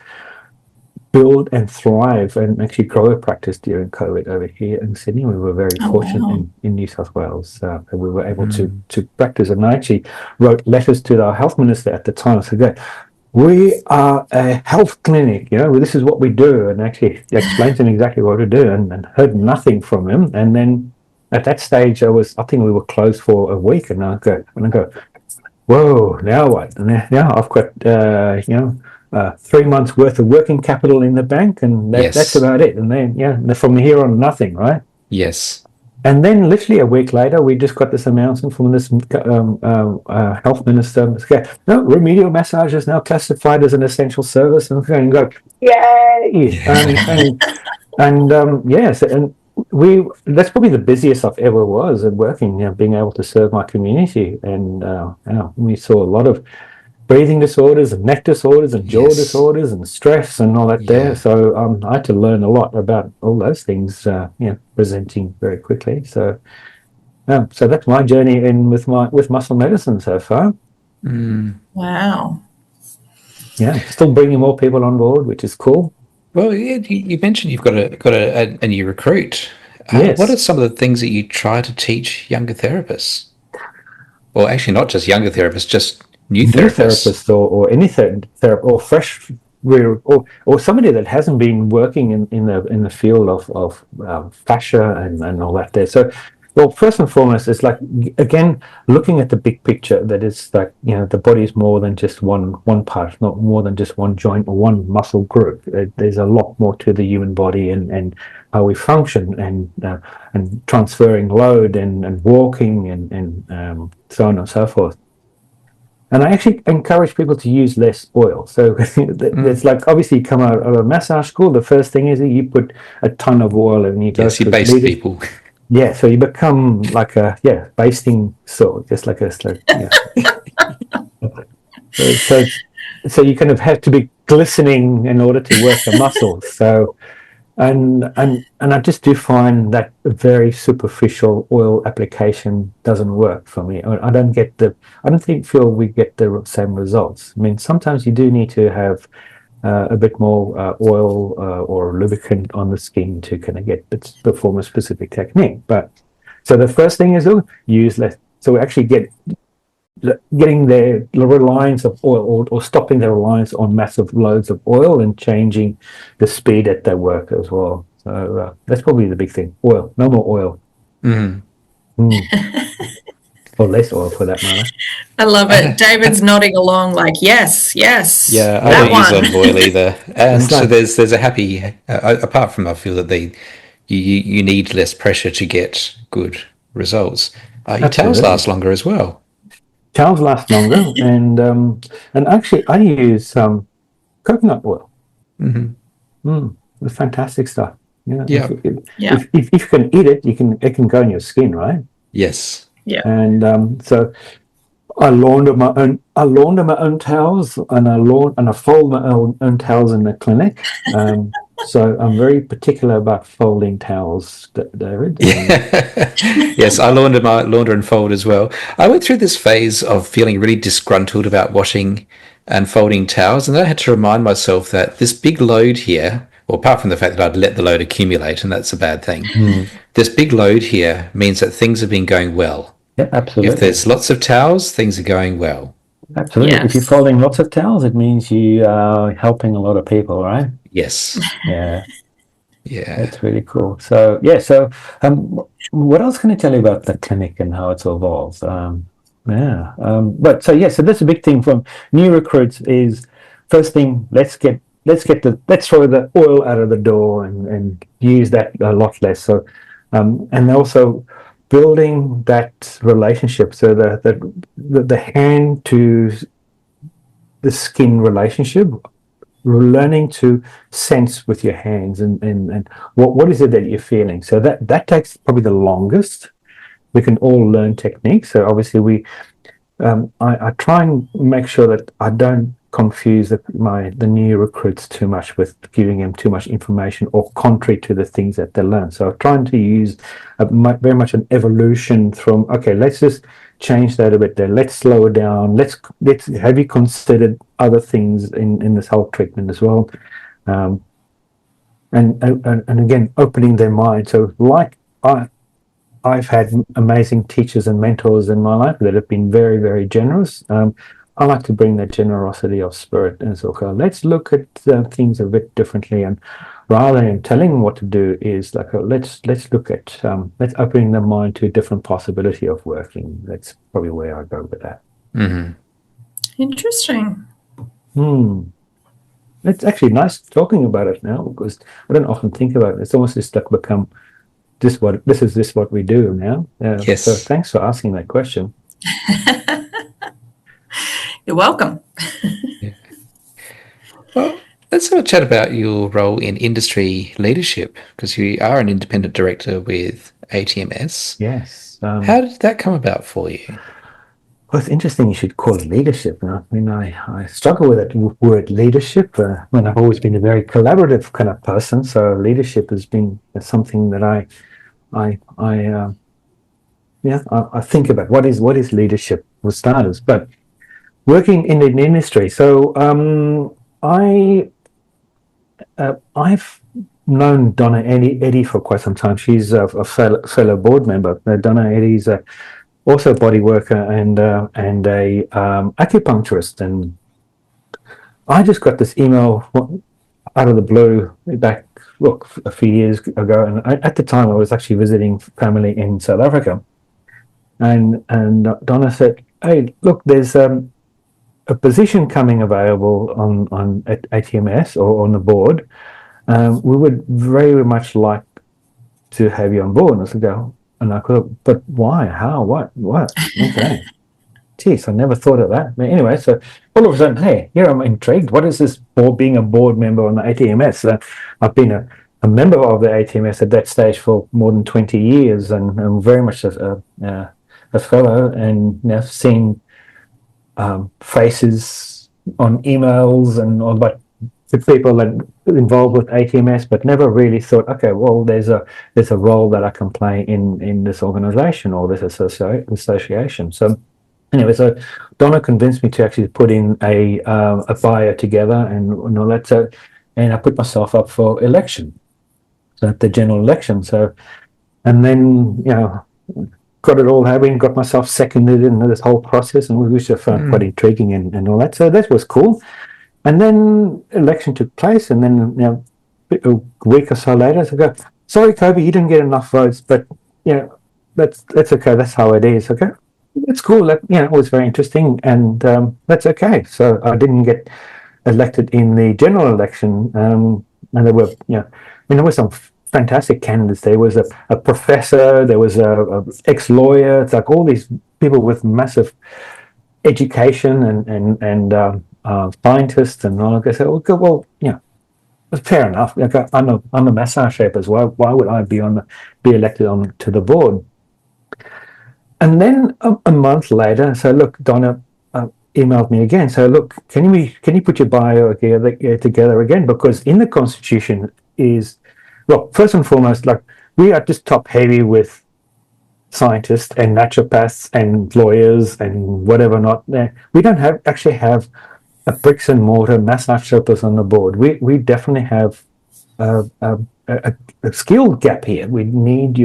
build and thrive and actually grow a practice during COVID over here in Sydney. We were very fortunate in New South Wales that we were able to practice. And I actually wrote letters to our health minister at the time. I said, we are a health clinic, this is what we do. And actually explained to him exactly what to do, and heard nothing from him. And then at that stage, I think we were closed for a week. And I go, whoa, now what? And now I've got, 3 months worth of working capital in the bank, and that's about it. And then from here on, nothing, right? Yes. And then literally a week later, we just got this announcement from this health minister. Okay, no, remedial massage is now classified as an essential service. And go, yay! Yes, and that's probably the busiest I've ever was at working, being able to serve my community. And we saw a lot of breathing disorders and neck disorders and jaw disorders and stress and all that there. So I had to learn a lot about all those things, presenting very quickly. So so that's my journey in with muscle medicine so far. Wow. Yeah, still bringing more people on board, which is cool. Well, you mentioned you've got a new recruit. Yes. What are some of the things that you try to teach younger therapists? Or actually, not just younger therapists, just new therapists, or any therapist, or fresh, or somebody that hasn't been working in the field of fascia and all that there. So, well, first and foremost, it's like, again, looking at the big picture, that it's like, the body is more than just one part, not more than just one joint or one muscle group. There's a lot more to the human body and how we function and transferring load and walking and so on and so forth. And I actually encourage people to use less oil. So it's like, obviously, you come out of a massage school, the first thing is you put a ton of oil and you go you baste people. Yeah, so you become like a basting sword, just like so you kind of have to be glistening in order to work the muscles. So and I just do find that a very superficial oil application doesn't work for me. I don't feel we get the same results. I mean, sometimes you do need to have a bit more oil or lubricant on the skin to kind of perform a specific technique. But so the first thing is use less. So we actually getting their reliance of oil or stopping their reliance on massive loads of oil and changing the speed at their work as well. So that's probably the big thing. Oil, no more oil. Or less oil for that matter. I love it. David's nodding along like, yes. Yeah, I don't use olive oil either. And so there's a happy, apart from I feel that you need less pressure to get good results. Your towels last longer as well. Towels last longer, and actually I use coconut oil. It's fantastic stuff. If you can eat it, it can go in your skin, right? Yes. Yeah. And so I launder my own towels, and I fold my own towels in the clinic. So I'm very particular about folding towels, David. Yes, I launder and fold as well. I went through this phase of feeling really disgruntled about washing and folding towels, and then I had to remind myself that this big load here, well, apart from the fact that I'd let the load accumulate, and that's a bad thing, this big load here means that things have been going well. Yeah, absolutely. If there's lots of towels, things are going well. Absolutely. Yes. If you're folding lots of towels, it means you are helping a lot of people, right? Yes. Yeah. Yeah. That's really cool. So, what else can I tell you about the clinic and how it's evolved? So that's a big thing from new recruits is, first thing, let's throw the oil out of the door and use that a lot less. So, and also building that relationship, so the hand to the skin relationship, learning to sense with your hands and what is it that you're feeling. So that takes probably the longest. We can all learn techniques. So obviously I try and make sure that I don't confuse the new recruits too much with giving them too much information or contrary to the things that they learn. So I'm trying to use very much an evolution from, okay, let's just change that a bit there. Let's slow it down. Let's have you considered other things in this whole treatment as well, and again opening their mind. So like I've had amazing teachers and mentors in my life that have been very, very generous. I like to bring that generosity of spirit and so let's look at things a bit differently, and rather than telling them what to do is like let's look at let's opening their mind to a different possibility of working. That's probably where I go with that. Interesting. It's actually nice talking about it now, because I don't often think about it. It's almost just like become this what we do now. Yes. So thanks for asking that question. You're welcome. Well, let's have a chat about your role in industry leadership, because you are an independent director with ATMS. Yes. How did that come about for you? Well, it's interesting you should call it leadership. I mean, I struggle with that word leadership. When I've always been a very collaborative kind of person, so leadership has been something that I think about. What is leadership for starters? But working in the industry, so I've known Donna Eddy for quite some time. She's a fellow board member. Donna Eddy's also a body worker and a acupuncturist. And I just got this email out of the blue back, a few years ago. And at the time, I was actually visiting family in South Africa. And Donna said, "Hey, look, there's a position coming available on at ATMS or on the board. We would very much like to have you on board." And I said, and I could, but why? How? What? Okay. Geez, I never thought of that. But anyway, so all of a sudden, hey, here I'm intrigued. What is this for being a board member on the ATMS? I've been a member of the ATMS at that stage for more than 20 years, and I'm very much a fellow, and seen faces on emails and all, but the people that involved with ATMS, but never really thought, okay, well, there's a role that I can play in this organization or this association. So anyway, so Donna convinced me to actually put in a bio together and all that. So, and I put myself up for election, so at the general election. So, and then got it all happening, got myself seconded in this whole process, and which I found quite intriguing and all that. So that was cool. And then election took place, and then a week or so later, I go, "Sorry, Coby, you didn't get enough votes, but that's okay. That's how it is. Okay, it's cool. That, it was very interesting, and that's okay." So I didn't get elected in the general election, and there were there were some fantastic candidates. There was a professor, there was a ex-lawyer. It's like all these people with massive education and scientists and all. I said, well, fair enough. Like I'm a massage therapist. Why would I be elected to the board? And then a month later, so look, Donna emailed me again. So look, can you put your bio together again? Because in the Constitution is, well, first and foremost, like we are just top heavy with scientists and naturopaths and lawyers and whatever not. We don't actually have a bricks and mortar massage therapist on the board. We definitely have a skill gap here. We need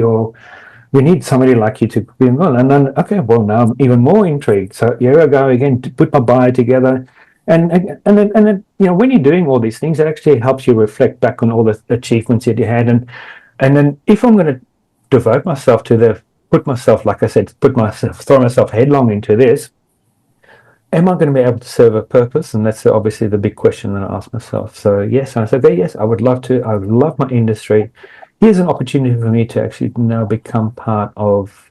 somebody like you to be involved. And then, okay, well, now I'm even more intrigued. So here I go again to put my bio together. And then when you're doing all these things, it actually helps you reflect back on all the achievements that you had. And then if I'm going to devote myself to throw myself headlong into this, am I going to be able to serve a purpose? And that's obviously the big question that I ask myself. So yes, I said, yes, I would love to. I would love my industry. Here's an opportunity for me to actually now become part of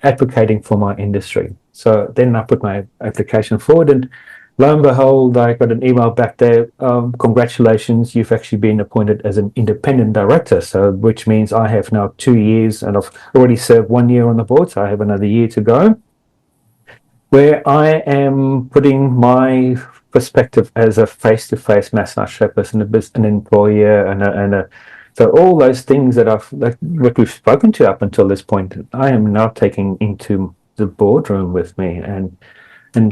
advocating for my industry. So then I put my application forward, and lo and behold, I got an email back there. Congratulations, you've actually been appointed as an independent director. So which means I have now 2 years, and I've already served 1 year on the board. So I have another year to go, where I am putting my perspective as a face-to-face massage therapist and an employer so all those things what we've spoken to up until this point, I am now taking into the boardroom with me, and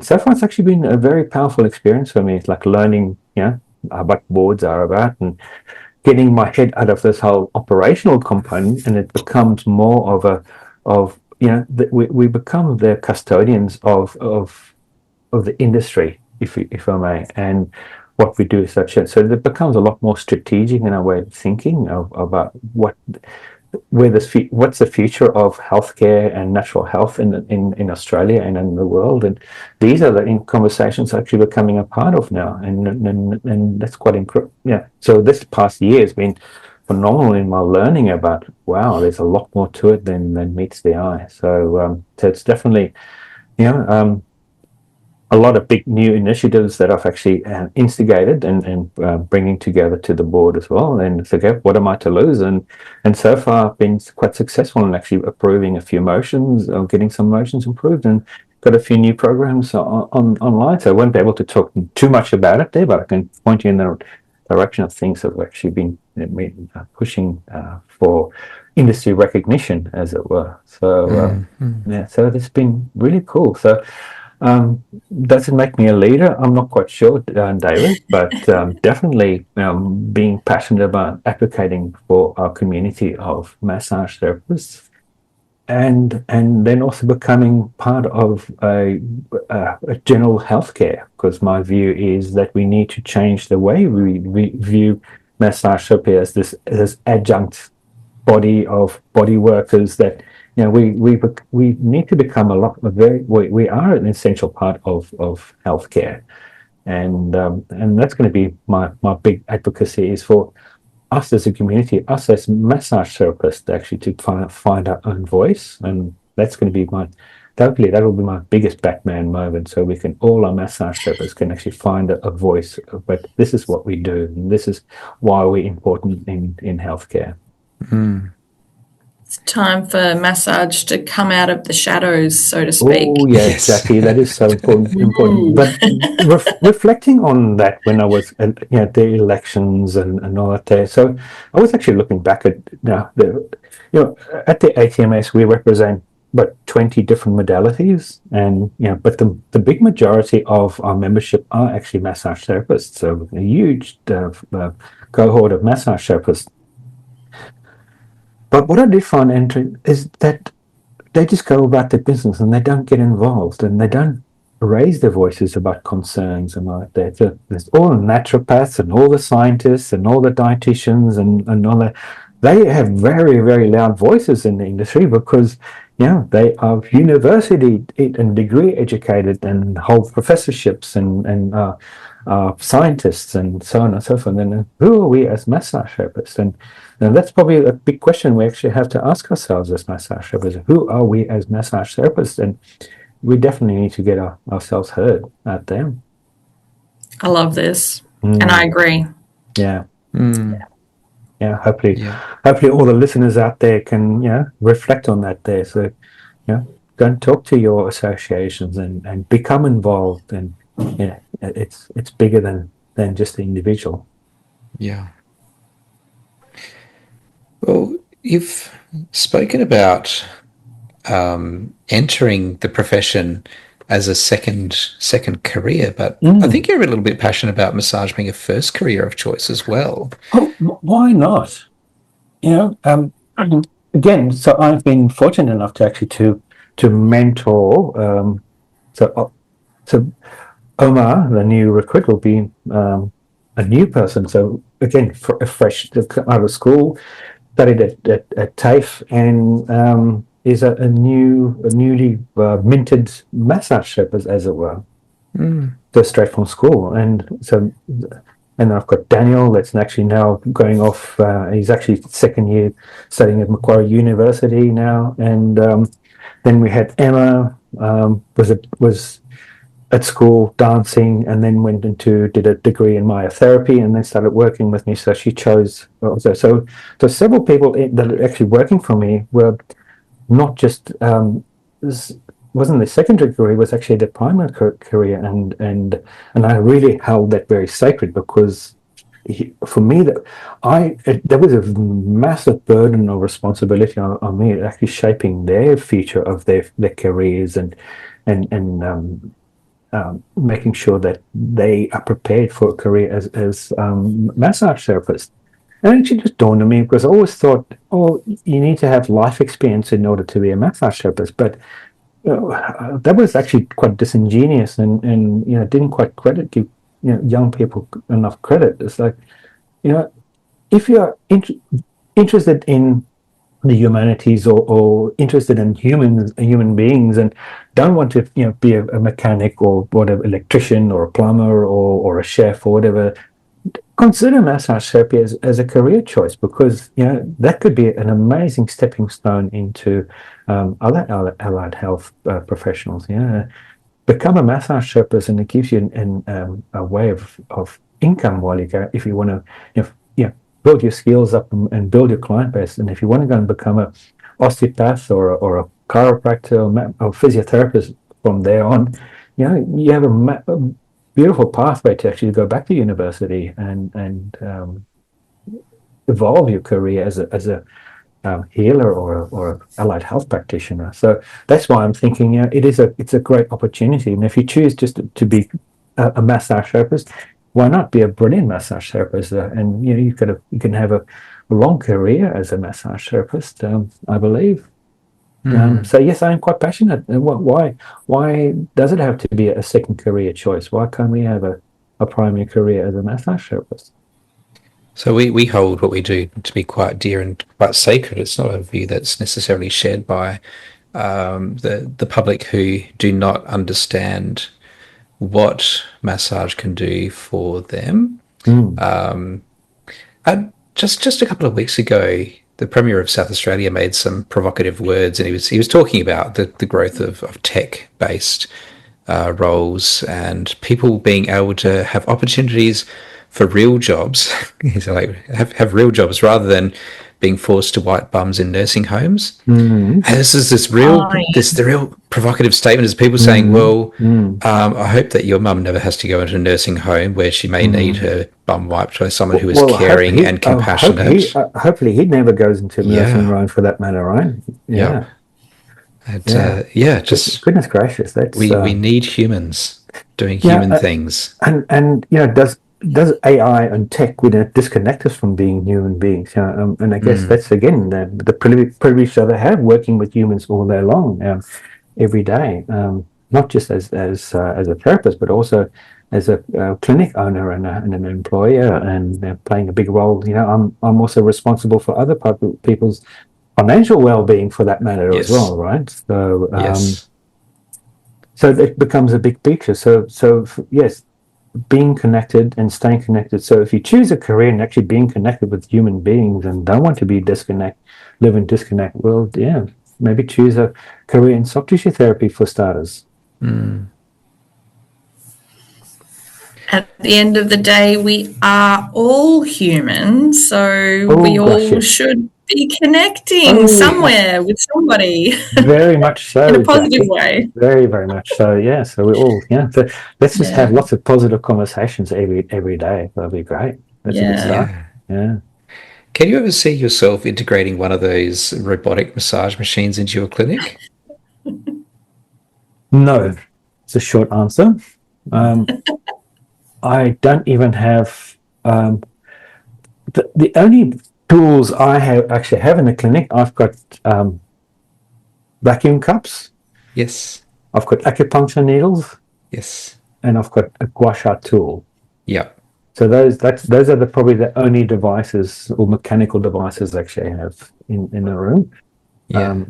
so far it's actually been a very powerful experience for me. It's like learning, what boards are about and getting my head out of this whole operational component, and it becomes more of we become the custodians of the industry, if I may, and what we do is so it becomes a lot more strategic in our way of thinking about what's the future of healthcare and natural health in Australia and in the world. And these are the conversations actually we're becoming a part of now, and that's quite incredible. So this past year has been phenomenal in my learning about, wow, there's a lot more to it than meets the eye. So it's definitely, a lot of big new initiatives that I've actually instigated and bringing together to the board as well. And it's okay, what am I to lose? And so far I've been quite successful in actually approving a few motions, or getting some motions improved, and got a few new programs online. So I won't be able to talk too much about it there, but I can point you in the direction of things that we've actually been pushing for industry recognition, as it were. So so it's been really cool. So does it make me a leader? I'm not quite sure, David, but definitely being passionate about advocating for our community of massage therapists, and then also becoming part of a general healthcare, because my view is that we need to change the way we view massage therapy as this adjunct body of body workers that we need to become we are an essential part of healthcare, and that's going to be my big advocacy, is for us as a community, us as massage therapists, actually to find our own voice. And that's going to be hopefully that will be my biggest Batman moment, so we can, all our massage therapists can actually find a voice. But this is what we do, and this is why we're important in healthcare. It's time for massage to come out of the shadows, so to speak. Oh, yeah, exactly. That is so important. But reflecting on that, when I was at the elections and all that there, so I was actually looking back at at the ATMS we represent about 20 different modalities, and but the big majority of our membership are actually massage therapists. So a huge cohort of massage therapists. But what I did find interesting is that they just go about their business and they don't get involved, and they don't raise their voices about concerns and like that. So there's all the naturopaths and all the scientists and all the dietitians and all that. They have very, very loud voices in the industry because they are university and degree educated and hold professorships and scientists and so on and so forth. And then who are we as massage therapists? And that's probably a big question we actually have to ask ourselves as massage therapists. Who are we as massage therapists? And we definitely need to get ourselves heard out there. I love this, and I agree. Yeah. Yeah. Hopefully all the listeners out there can reflect on that there. So go and talk to your associations and become involved. And it's bigger than just the individual. Yeah. Well, you've spoken about entering the profession as a second career, but I think you're a little bit passionate about massage being a first career of choice as well. Oh, why not? Again, so I've been fortunate enough to actually to mentor. So Omar, the new recruit, will be a new person. So again, fresh out of school, studied at TAFE, and is a newly minted massage therapist, as it were. So straight from school. And I've got Daniel that's actually now going off. He's actually second year studying at Macquarie University now. And then we had Emma, was at school dancing, and then did a degree in myotherapy, and then started working with me. So she chose also. So several people that are actually working for me were not just wasn't the secondary career, was actually the primary career, and I really held that very sacred, because for me there was a massive burden of responsibility on me, actually shaping their future of their careers and making sure that they are prepared for a career as massage therapists. And it actually just dawned on me, because I always thought, you need to have life experience in order to be a massage therapist. But that was actually quite disingenuous, and didn't quite give young people enough credit. It's like, if you're interested in the humanities or interested in human beings, and don't want to be a mechanic or whatever, electrician or a plumber or a chef or whatever, consider massage therapy as a career choice, because that could be an amazing stepping stone into other allied health professionals. Become a massage therapist, and it gives you a way of income while you go. If you want to, build your skills up and build your client base, and if you want to go and become a osteopath or a chiropractor or physiotherapist from there on, you have a beautiful pathway to actually go back to university and evolve your career as a healer or allied health practitioner. So that's why I'm thinking, it's a great opportunity. And if you choose just to be a massage therapist, why not be a brilliant massage therapist? And you can have a long career as a massage therapist, I believe. So yes, I am quite passionate. Why does it have to be a second career choice? Why can't we have a primary career as a massage therapist? So we hold what we do to be quite dear and quite sacred. It's not a view that's necessarily shared by the public who do not understand what massage can do for them. Just a couple of weeks ago, the Premier of South Australia made some provocative words, and he was talking about the growth of tech-based roles and people being able to have opportunities for real jobs. He's like, have real jobs rather than being forced to wipe bums in nursing homes. And this is the real provocative statement is people saying, well, I hope that your mum never has to go into a nursing home where she may need her bum wiped by someone who is caring and compassionate. Hopefully he never goes into a nursing home for that matter, right? Yeah. Just goodness gracious, we need humans doing human things. And does AI and tech disconnect us from being human beings? And I guess that's again the privilege that I have working with humans all day long, every day, not just as a therapist, but also as a clinic owner and an employer, and playing a big role. I'm also responsible for other people's financial well-being, for that matter, as well, right? So so it becomes a big picture. So yes, being connected and staying connected. So if you choose a career and actually being connected with human beings and don't want to live in disconnect, well, maybe choose a career in soft tissue therapy for starters. At the end of the day, we are all human, so we all should be connecting somewhere with somebody. Very much so. In a positive way. Very, very much so. Yeah. So we all, So let's just have lots of positive conversations every day. That'll be great. That's a good start. Yeah. Can you ever see yourself integrating one of those robotic massage machines into your clinic? No. It's a short answer. I don't even have the only tools I have in the clinic. I've got vacuum cups. Yes. I've got acupuncture needles. Yes. And I've got a gua sha tool. Yeah. So those are probably the only devices or mechanical devices actually I have in the room. Yeah.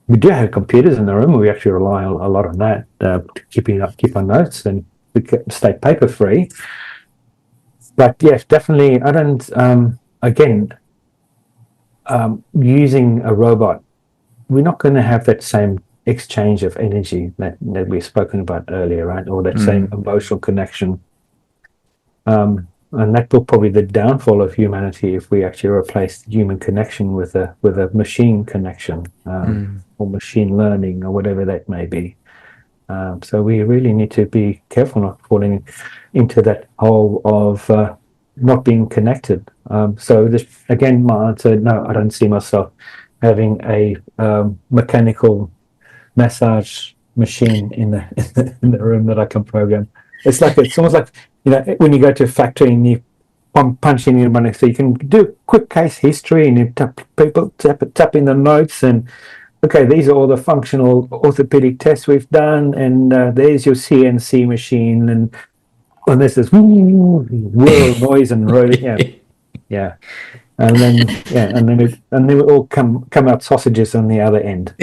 We do have computers in the room. We actually rely a lot on that to keep our notes and stay paper free. But yes, definitely. I don't. Using a robot, we're not going to have that same exchange of energy that we've spoken about earlier, right? Or that same emotional connection. And that will probably be the downfall of humanity if we actually replace human connection with a machine connection, or machine learning, or whatever that may be. So we really need to be careful not falling into that hole of not being connected. So this, again, my answer: no, I don't see myself having a mechanical massage machine in the room that I can program. It's almost like when you go to a factory and you punch in your money, so you can do a quick case history and you tap in the notes and. Okay, these are all the functional orthopedic tests we've done, and there's your CNC machine, and there's this whirl noise and rolling, and then we all come out sausages on the other end.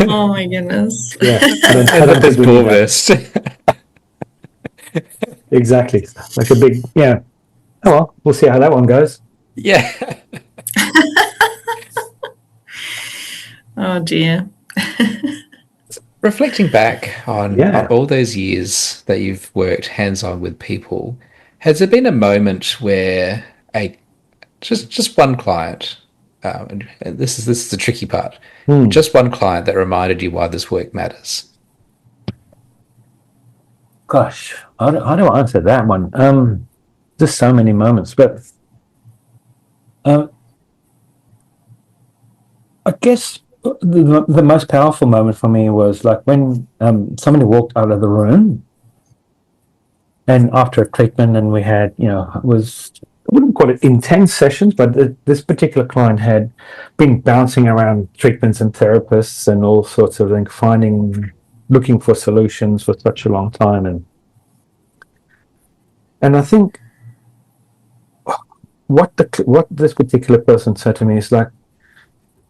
Oh my goodness! That's poor. exactly. Like a big, yeah. Oh, well, we'll see how that one goes. Yeah. Oh dear. Reflecting back on Yeah. all those years that you've worked hands-on with people, has there been a moment where a just one client, and this is the tricky part, just one client that reminded you why this work matters? Gosh, how do I answer that one? Just so many moments, but um, I guess the most powerful moment for me was like when somebody walked out of the room, and after a treatment, and we had, it was, I wouldn't call it intense sessions, but this particular client had been bouncing around treatments and therapists and all sorts of things, looking for solutions for such a long time, and I think what this particular person said to me is like,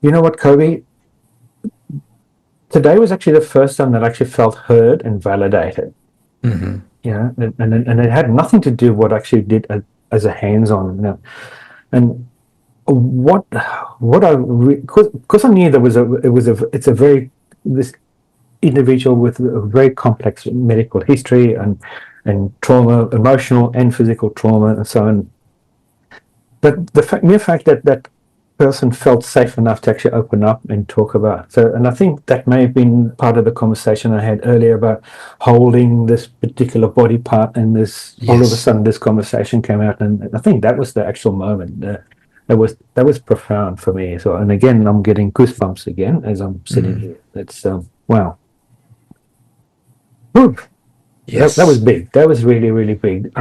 you know what, Coby, today was actually the first time that I actually felt heard and validated. Mm-hmm. And it had nothing to do with what I actually did as a hands-on, and what I because I knew it's a very, this individual with a very complex medical history and trauma, emotional and physical trauma, and so on. But the mere fact that that person felt safe enough to actually open up and talk about. So, and I think that may have been part of the conversation I had earlier about holding this particular body part, and this, all of a sudden this conversation came out, and I think that was the actual moment. That was profound for me. So, and again, I'm getting goosebumps again as I'm sitting here. It's wow. Whew. Yes. That was big. That was really, really big.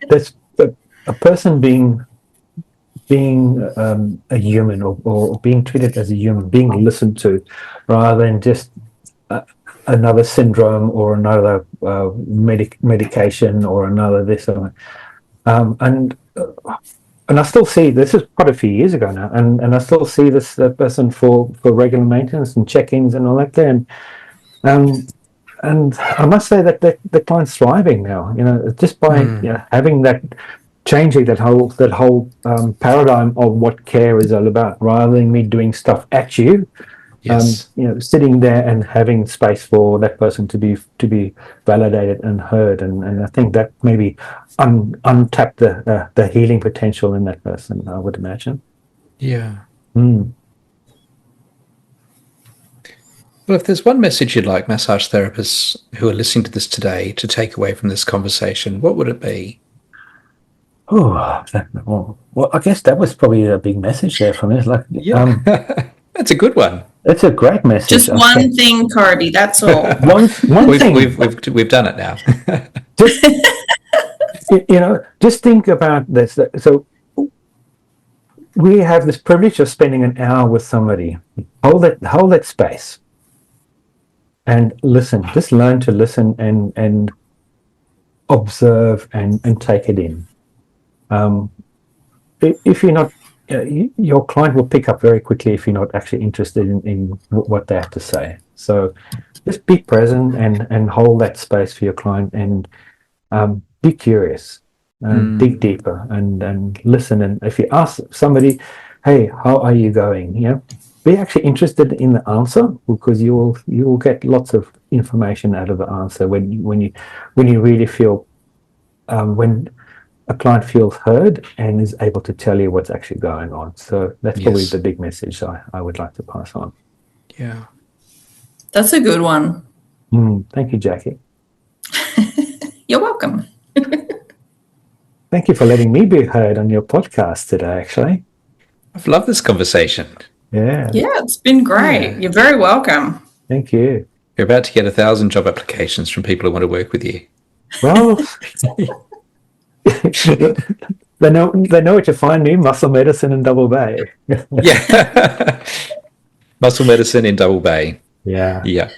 That's a person being a human, or being treated as a human, being listened to, rather than just another syndrome or another medication or another this or that. And I still see, this is quite a few years ago now, and I still see this person for regular maintenance and check-ins and all that there. And I must say that the client's thriving now, just by having that, changing that whole paradigm of what care is all about, rather than me doing stuff at you. Yes. Sitting there and having space for that person to be validated and heard, and I think that maybe untap the healing potential in that person, I would imagine. Yeah. Well, if there's one message you'd like massage therapists who are listening to this today to take away from this conversation, what would it be? Oh, well, I guess that was probably a big message there from me. It's like, That's a good one. It's a great message. Just one thing, Coby. That's all. one thing. We've done it now. Just think about this. So we have this privilege of spending an hour with somebody. Hold that space and listen. Just learn to listen and observe and take it in. If you're not, your client will pick up very quickly if you're not actually interested in what they have to say. So just be present and hold that space for your client, and be curious, dig deeper, and listen. And if you ask somebody, hey, how are you going? Be actually interested in the answer, because you will get lots of information out of the answer when you really feel, when a client feels heard and is able to tell you what's actually going on. So that's probably the big message I would like to pass on. Yeah. That's a good one. Thank you, Jackie. You're welcome. Thank you for letting me be heard on your podcast today, actually. I've loved this conversation. Yeah. Yeah, it's been great. Yeah. You're very welcome. Thank you. You're about to get 1,000 job applications from people who want to work with you. Well, they know where to find me. Muscle Medicine in Double Bay. Yeah. Muscle Medicine in Double Bay. Yeah. Yeah.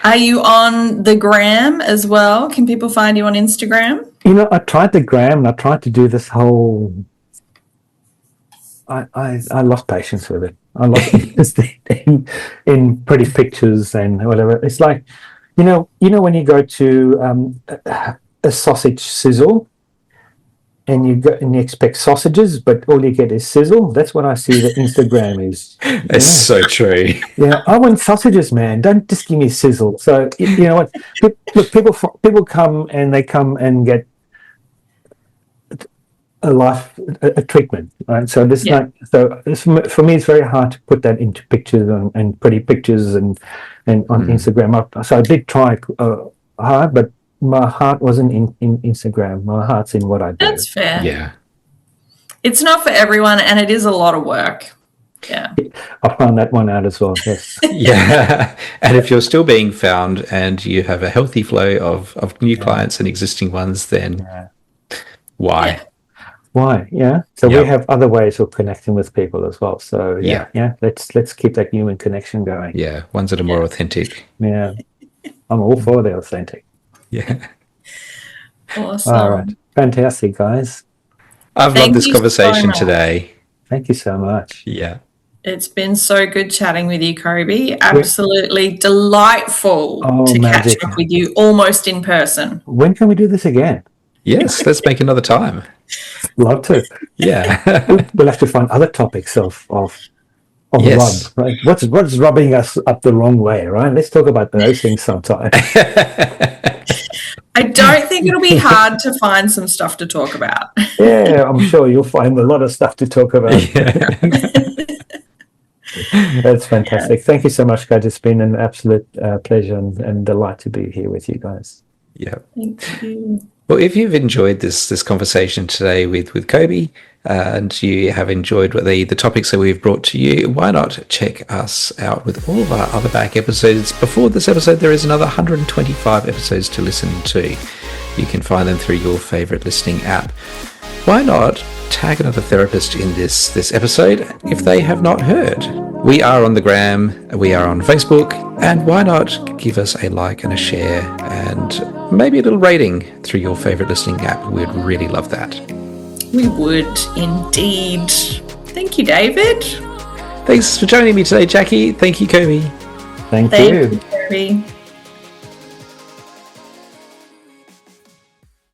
Are you on the gram as well? Can people find you on Instagram? I tried the gram, and I tried to do this whole. I lost patience with it. I lost interest in pretty pictures and whatever. It's like, when you go to a sausage sizzle, and you expect sausages, but all you get is sizzle. That's what I see that Instagram is. It's so true. Yeah, I want sausages, man. Don't just give me sizzle. So you know what? Look, people come and get a treatment, right? So this for me, it's very hard to put that into pictures and pretty pictures and on Instagram. So I did try hard, but my heart wasn't in Instagram. My heart's in what I do. That's fair. Yeah. It's not for everyone, and it is a lot of work. Yeah. I found that one out as well. Yes. Yeah. And if you're still being found and you have a healthy flow of new clients and existing ones, then why? Yeah. Why? Yeah. So we have other ways of connecting with people as well. So yeah. Let's keep that human connection going. Yeah. Ones that are more authentic. Yeah. I'm all for the authentic. Yeah. Awesome. All right. Fantastic, guys. I've loved this conversation today. Thank you so much. Yeah. It's been so good chatting with you, Coby. Absolutely delightful to catch up with you almost in person. When can we do this again? Yes, let's make another time. Love to. Yeah. We'll have to find other topics of yes. rub, right? What's rubbing us up the wrong way, right? Let's talk about those things sometime. I don't think it'll be hard to find some stuff to talk about. Yeah, I'm sure you'll find a lot of stuff to talk about. Yeah. That's fantastic. Thank you so much, guys. It's been an absolute pleasure and delight to be here with you guys. Yeah. Thank you. Well, if you've enjoyed this conversation today with Coby and you have enjoyed the topics that we've brought to you, why not check us out with all of our other back episodes. Before this episode, there is another 125 episodes to listen to. You can find them through your favorite listening app. Why not tag another therapist in this episode if they have not heard? We are on the gram, we are on Facebook, and why not give us a like and a share and maybe a little rating through your favorite listening app. We'd really love that. We would indeed. Thank you, David. Thanks for joining me today, Jackie. Thank you, Coby. Thank Thank you. you, Coby.